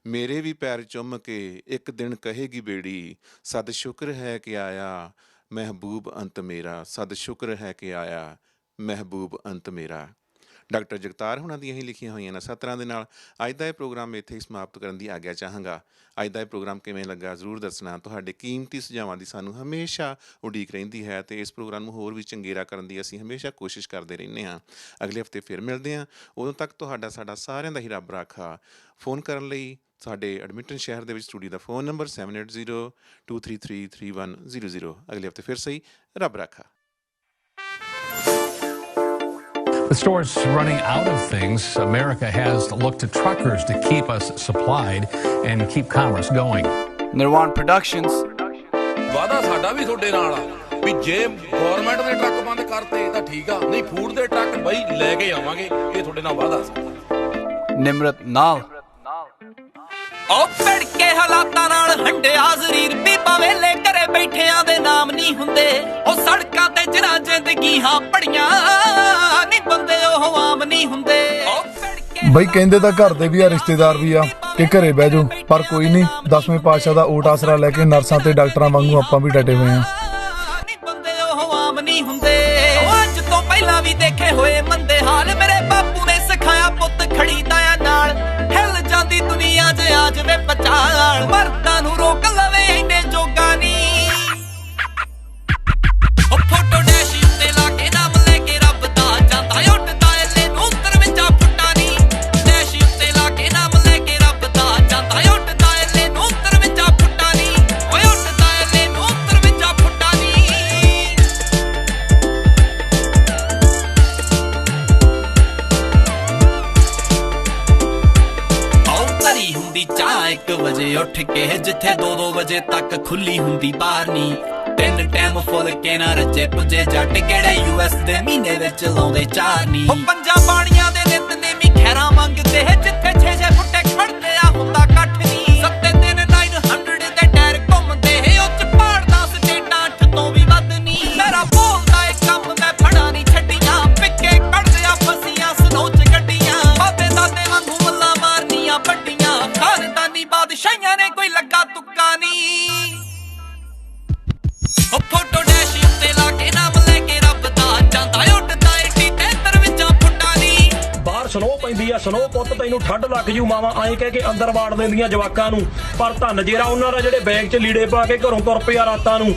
ਮੇਰੇ ਵੀ ਪੈਰ ਚੁੰਮ ਕੇ ਇੱਕ ਦਿਨ ਕਹੇਗੀ ਬੇੜੀ, ਸਦ ਸ਼ੁਕਰ ਹੈ ਕਿ ਆਇਆ ਮਹਿਬੂਬ ਅੰਤ ਮੇਰਾ, ਸਦ ਸ਼ੁਕਰ ਹੈ ਕਿ ਆਇਆ ਮਹਿਬੂਬ ਅੰਤ ਮੇਰਾ। ਡਾਕਟਰ ਜਗਤਾਰ ਹੁਣਾਂ ਦੀਆਂ ਹੀ ਲਿਖੀਆਂ ਹੋਈਆਂ ਨੇ ਸਤਰਾਂ ਦੇ ਨਾਲ ਅੱਜ ਦਾ ਇਹ ਪ੍ਰੋਗਰਾਮ ਇੱਥੇ ਹੀ ਸਮਾਪਤ ਕਰਨ ਦੀ ਆਗਿਆ ਚਾਹਾਂਗਾ। ਅੱਜ ਦਾ ਇਹ ਪ੍ਰੋਗਰਾਮ ਕਿਵੇਂ ਲੱਗਾ ਜ਼ਰੂਰ ਦੱਸਣਾ। ਤੁਹਾਡੇ ਕੀਮਤੀ ਸੁਝਾਵਾਂ ਦੀ ਸਾਨੂੰ ਹਮੇਸ਼ਾ ਉਡੀਕ ਰਹਿੰਦੀ ਹੈ ਅਤੇ ਇਸ ਪ੍ਰੋਗਰਾਮ ਨੂੰ ਹੋਰ ਵੀ ਚੰਗੇਰਾ ਕਰਨ ਦੀ ਅਸੀਂ ਹਮੇਸ਼ਾ ਕੋਸ਼ਿਸ਼ ਕਰਦੇ ਰਹਿੰਦੇ ਹਾਂ। ਅਗਲੇ ਹਫਤੇ ਫਿਰ ਮਿਲਦੇ ਹਾਂ। ਉਦੋਂ ਤੱਕ ਤੁਹਾਡਾ ਸਾਡਾ ਸਾਰਿਆਂ ਦਾ ਹੀ ਰੱਬ ਰਾਖਾ। ਫੋਨ ਕਰਨ ਲਈ ਸਾਡੇ ਐਡਮਿੰਟਨ ਸ਼ਹਿਰ ਦੇ ਵਿੱਚ ਸਟੂਡੀਓ ਦਾ ਫੋਨ ਨੰਬਰ 7802333100। ਅਗਲੇ ਹਫਤੇ ਫਿਰ ਸਹੀ, ਰੱਬ ਰਾਖਾ। With stores running out of things, America has looked to truckers to keep us supplied and keep commerce going. Nirwan Productions. ਵਾਦਾ ਸਾਡਾ ਵੀ ਤੁਹਾਡੇ ਨਾਲ ਆ ਵੀ ਜੇ ਗਵਰਨਮੈਂਟ ਨੇ ਟਰੱਕ ਬੰਦ ਕਰਤੇ ਤਾਂ ਠੀਕ ਆ, ਨਹੀਂ ਫੂਡ ਦੇ ਟਰੱਕ ਬਈ ਲੈ ਕੇ ਆਵਾਂਗੇ, ਇਹ ਤੁਹਾਡੇ ਨਾਲ ਵਾਦਾ ਸੀ। Nimrat Nal. ਉਹ ਭੜਕੇ ਹਾਲਾਤਾਂ ਨਾਲ ਹੰਡਿਆ ਜ਼ਰੀਰ ਵੀ ਭਾਵੇਂ ਘਰੇ ਬੈਠਿਆਂ ਦੇ ਨਾਮ ਨਹੀਂ ਹੁੰਦੇ, ਉਹ ਸੜਕਾਂ ਤੇ ਜਿਹੜਾ ਜ਼ਿੰਦਗੀਆਂ ਪੜੀਆਂ ਨਹੀਂ ਬੰਦੇ ਉਹ ਆਮ ਨਹੀਂ ਹੁੰਦੇ। ਬਈ ਕਹਿੰਦੇ ਤਾਂ ਘਰ ਦੇ ਵੀ ਆ ਰਿਸ਼ਤੇਦਾਰ ਵੀ ਆ ਕਿ ਘਰੇ ਬਹਿ ਜਾਓ, ਪਰ ਕੋਈ ਨਹੀਂ, 10ਵੇਂ ਪਾਤਸ਼ਾਹ ਦਾ ਓਟ ਆਸਰਾ ਲੈ ਕੇ ਨਰਸਾਂ ਤੇ ਡਾਕਟਰਾਂ ਵਾਂਗੂ ਆਪਾਂ ਵੀ ਡਟੇ ਹੋਏ ਆ। ਨਹੀਂ ਬੰਦੇ ਉਹ ਆਮ ਨਹੀਂ ਹੁੰਦੇ, ਅੱਜ ਤੋਂ ਪਹਿਲਾਂ ਵੀ ਦੇਖੇ ਹੋਏ ਮੰਦੇ ਹਾਲ ਮੇਰੇ ਬਾਪੂ ਨੇ ਸਿਖਾਇਆ ਪੁੱਤ ਖੜੀ ਤਾਇਆ ਨਾਲ, ਹਿੱਲ ਜਾਂਦੀ ਦੁਨੀਆ ਜੇ ਆ ਜਵੇ ਪਛਾਣ, ਮਰਦਾਂ ਨੂੰ ਰੋਕ ਲਵੇ ਇੰਨੇ ਜੋਗਾ ਨਹੀਂ। ਉਹ ਫੋਟੋ ਡੈਸ਼ ਉੱਤੇ ਲਾ ਕੇ ਨਾਮ ਲੈ ਕੇ ਰੱਬ ਦਾ ਜਾਂਦਾ ਉੱਡਦਾ ਐਲੇ ਨੂੰ 53 ਫੁੱਟਾਂ ਨਹੀਂ, ਡੈਸ਼ ਉੱਤੇ ਲਾ ਕੇ ਨਾਮ ਲੈ ਕੇ ਰੱਬ ਦਾ ਜਾਂਦਾ ਉੱਡਦਾ ਐਲੇ ਨੂੰ 53 ਫੁੱਟਾਂ ਨਹੀਂ, ਓਏ ਉੱਡਦਾ ਐਲੇ ਨੂੰ 53 ਫੁੱਟਾਂ ਨਹੀਂ। ਹੁੰਦੀ ਚਾਹ 1 ਵਜੇ ਉੱਠ ਕੇ, ਜਿੱਥੇ 2-2 ਵਜੇ ਤੱਕ ਖੁੱਲੀ ਹੁੰਦੀ ਬਾਰ ਨਹੀਂ, 3 ਟਾਈਮ ਫੁੱਲ ਕੇ ਨਾ ਰੱਜੇ ਪੁੱਜੇ ਜੱਟ ਕਿਹੜੇ US ਦੇ ਮਹੀਨੇ ਵਿੱਚ ਲਾਉਂਦੇ 4 ਨਹੀਂ। ਉਹ ਪੰਜਾਂ ਬਾਣੀਆਂ ਦੇ ਨਿਤ ਨੇਮੀ ਖੈਰਾਂ ਮੰਗਦੇ, ਜਿੱਥੇ 6-6 ਫੁੱਟੇ ਖੜਦੇ ਆ ਹੁੰਦਾ ਕੱਠ ਨਹੀਂ, 7-3-900 ਦੇ ਟਾਇਰ ਘੁੰਮਦੇ, ਉਹ ਚ ਪਾੜਦਾ ਸਟੇਟਾਂ 8 ਤੋਂ ਵੀ ਵੱਧ ਨਹੀਂ। ਮੇਰਾ ਬੋਲਦਾ ਏ ਕੰਮ ਮੈਂ ਫੜਾ ਨਹੀਂ ਛੱਡੀਆਂ, ਪਿੱਕੇ ਕੱਢਦੇ ਆ ਫਸੀਆਂ ਸਨੋ ਚ ਗੱਡੀਆਂ, ਬਾਬੇ ਦਾਦੇ ਵਾਂਗੂ ਮੱਲਾਂ ਮਾਰਨੀਆਂ ਵੱਡੀਆਂ, ਖਾਨਦਾਨੀ ਬਾਦਸ਼ਾਹੀਆਂ ਨੇ ਕੋਈ ਲੱਗਾ ਤੁੱਕਾ ਨਹੀਂ। ਉਹ ਫੋਟੋ ਡੈਸ਼ ਉੱਤੇ ਲਾ ਕੇ ਨਾਮ ਲੈ ਕੇ ਰੱਬ ਦਾ ਜਾਂਦਾ ਉੱਡਦਾ ਏਟੀ 53 ਫੁੱਟਾਂ ਨਹੀਂ। ਬਾਹਰ ਸਨੋ ਪੈਂਦੀ ਆ, ਸਨੋ ਪੁੱਤ ਤੈਨੂੰ ਠੱਡ ਲੱਗ ਜੂ, ਮਾਵਾਂ ਐਂ ਕਹਿ ਕੇ ਅੰਦਰ ਵਾੜ ਦਿੰਦੀਆਂ ਜਵਾਕਾਂ ਨੂੰ, ਪਰ ਧੰਨ ਜੇਰਾ ਉਹਨਾਂ ਦਾ ਜਿਹੜੇ ਬੈਗ 'ਚ ਲੀੜੇ ਪਾ ਕੇ ਘਰੋਂ ਤੁਰ ਪਿਆ ਰਾਤਾਂ ਨੂੰ।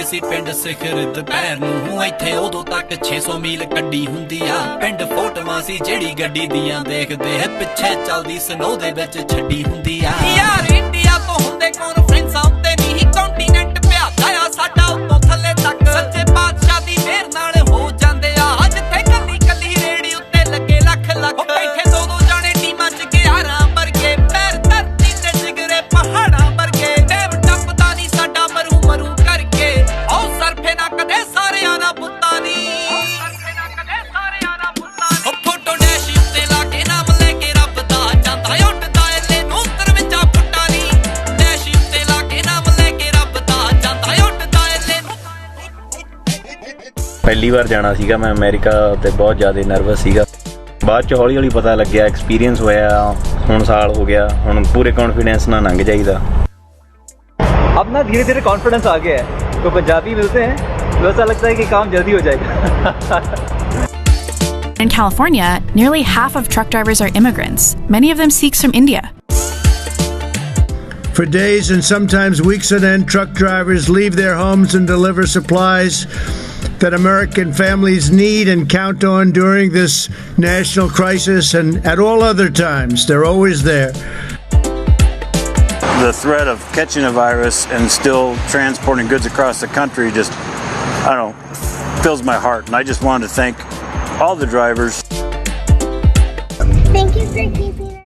ਸੀ ਪਿੰਡ ਸਿਖਰ ਦੁਪਹਿਰ ਨੂੰ, ਇੱਥੇ ਉਦੋਂ ਤੱਕ 600 ਮੀਲ ਕੱਢੀ ਹੁੰਦੀ ਆ, ਪਿੰਡ ਫੋਟੋਆਂ ਸੀ ਜਿਹੜੀ ਗੱਡੀ ਦੀਆਂ ਦੇਖਦੇ, ਪਿੱਛੇ ਚੱਲਦੀ ਸਨੋ ਦੇ ਵਿੱਚ ਛੱਡੀ ਹੁੰਦੀ ਆ। ਯਾਰ ਇੰਡੀਆ ਤੋਂ ਹੁੰਦੇ ਕਾਨਫਰੰਸਾਂ ਉੱਤੇ ਨਹੀਂ, ਕੰਟੀਨੈਂਟ ਭਿਆਦਾ ਆ ਸਾਡਾ ਉੱਤੋਂ ਥੱਲੇ ਤੱਕ, ਸੱਚੇ ਪਾਤਸ਼ਾਹ ਦੀ ਮਿਹਰ ਨਾਲ ਹੋ ਜਾਂਦੇ ਆ, ਜਿੱਥੇ ਕੱਲੀ ਕੱਲੀ ਰੇੜੀ ਉੱਤੇ ਲੱਗੇ ਲੱਖ ਲੱਖ, ਬੈਠੇ 2-2 ਜਾਣੇ ਟੀਮਾਂ 'ਚ 11 ਵਰਗੇ, ਪੈਰ ਧਰਤੀ ਤੇ ਜਿਗਰੇ ਪਹਾੜਾਂ ਵਰਗੇ, ਟੈਬ ਟੱਪਦਾ ਨਹੀਂ ਸਾਡਾ ਮਰੂ ਮਰੂ ਕਰਕੇ, ਉਹ ਸਰਫੇ ਨਾ ਕਦੇ ਸਾਰਿਆਂ ਦਾ ਪੁੱਤਾਂ ਨੀ। ਉਹ ਫੋਟੋ ਡੈਸ਼ ਉੱਤੇ ਲਾ ਕੇ ਨਾਮ ਲੈ ਕੇ ਰੱਬ ਦਾ ਜਾਂਦਾ ਉੱਡਦਾ ਐਲੇ ਨੂੰ 53 ਫੁੱਟਾਂ ਨੀ, ਡੈਸ਼ ਉੱਤੇ ਲਾ ਕੇ ਨਾਮ ਲੈ ਕੇ ਰੱਬ ਦਾ ਜਾਂਦਾ ਉੱਡਦਾ ਐਲੇ ਨੂੰ। ਪਹਿਲੀ ਵਾਰ ਜਾਣਾ ਸੀਗਾ ਮੈਂ ਅਮਰੀਕਾ ਤੇ ਬਹੁਤ ਜ਼ਿਆਦਾ ਨਰਵਸ ਸੀਗਾ, ਬਾਅਦ 'ਚ ਹੌਲੀ ਹੌਲੀ ਪਤਾ ਲੱਗਿਆ, ਐਕਸਪੀਰੀਅੰਸ ਹੋਇਆ, ਹੁਣ ਸਾਲ ਹੋ ਗਿਆ, ਹੁਣ ਪੂਰੇ ਕੌਨਫੀਡੈਂਸ ਨਾਲ ਲੰਘ ਜਾਈਦਾ। अब ना धीरे धीरे कॉन्फिडेंस आ गया है, तो पंजाबी मिलते हैं तो ऐसा लगता है कि काम जल्दी हो जाएगा। In California, nearly half of truck drivers are immigrants, many of them Sikhs from India. For days and sometimes weeks on end, truck drivers leave their homes and deliver supplies that American families need and count on during this national crisis and at all other times. They're always there. The threat of catching a virus and still transporting goods across the country just, I don't know, fills my heart. And I just wanted to thank all the drivers. Thank you for keeping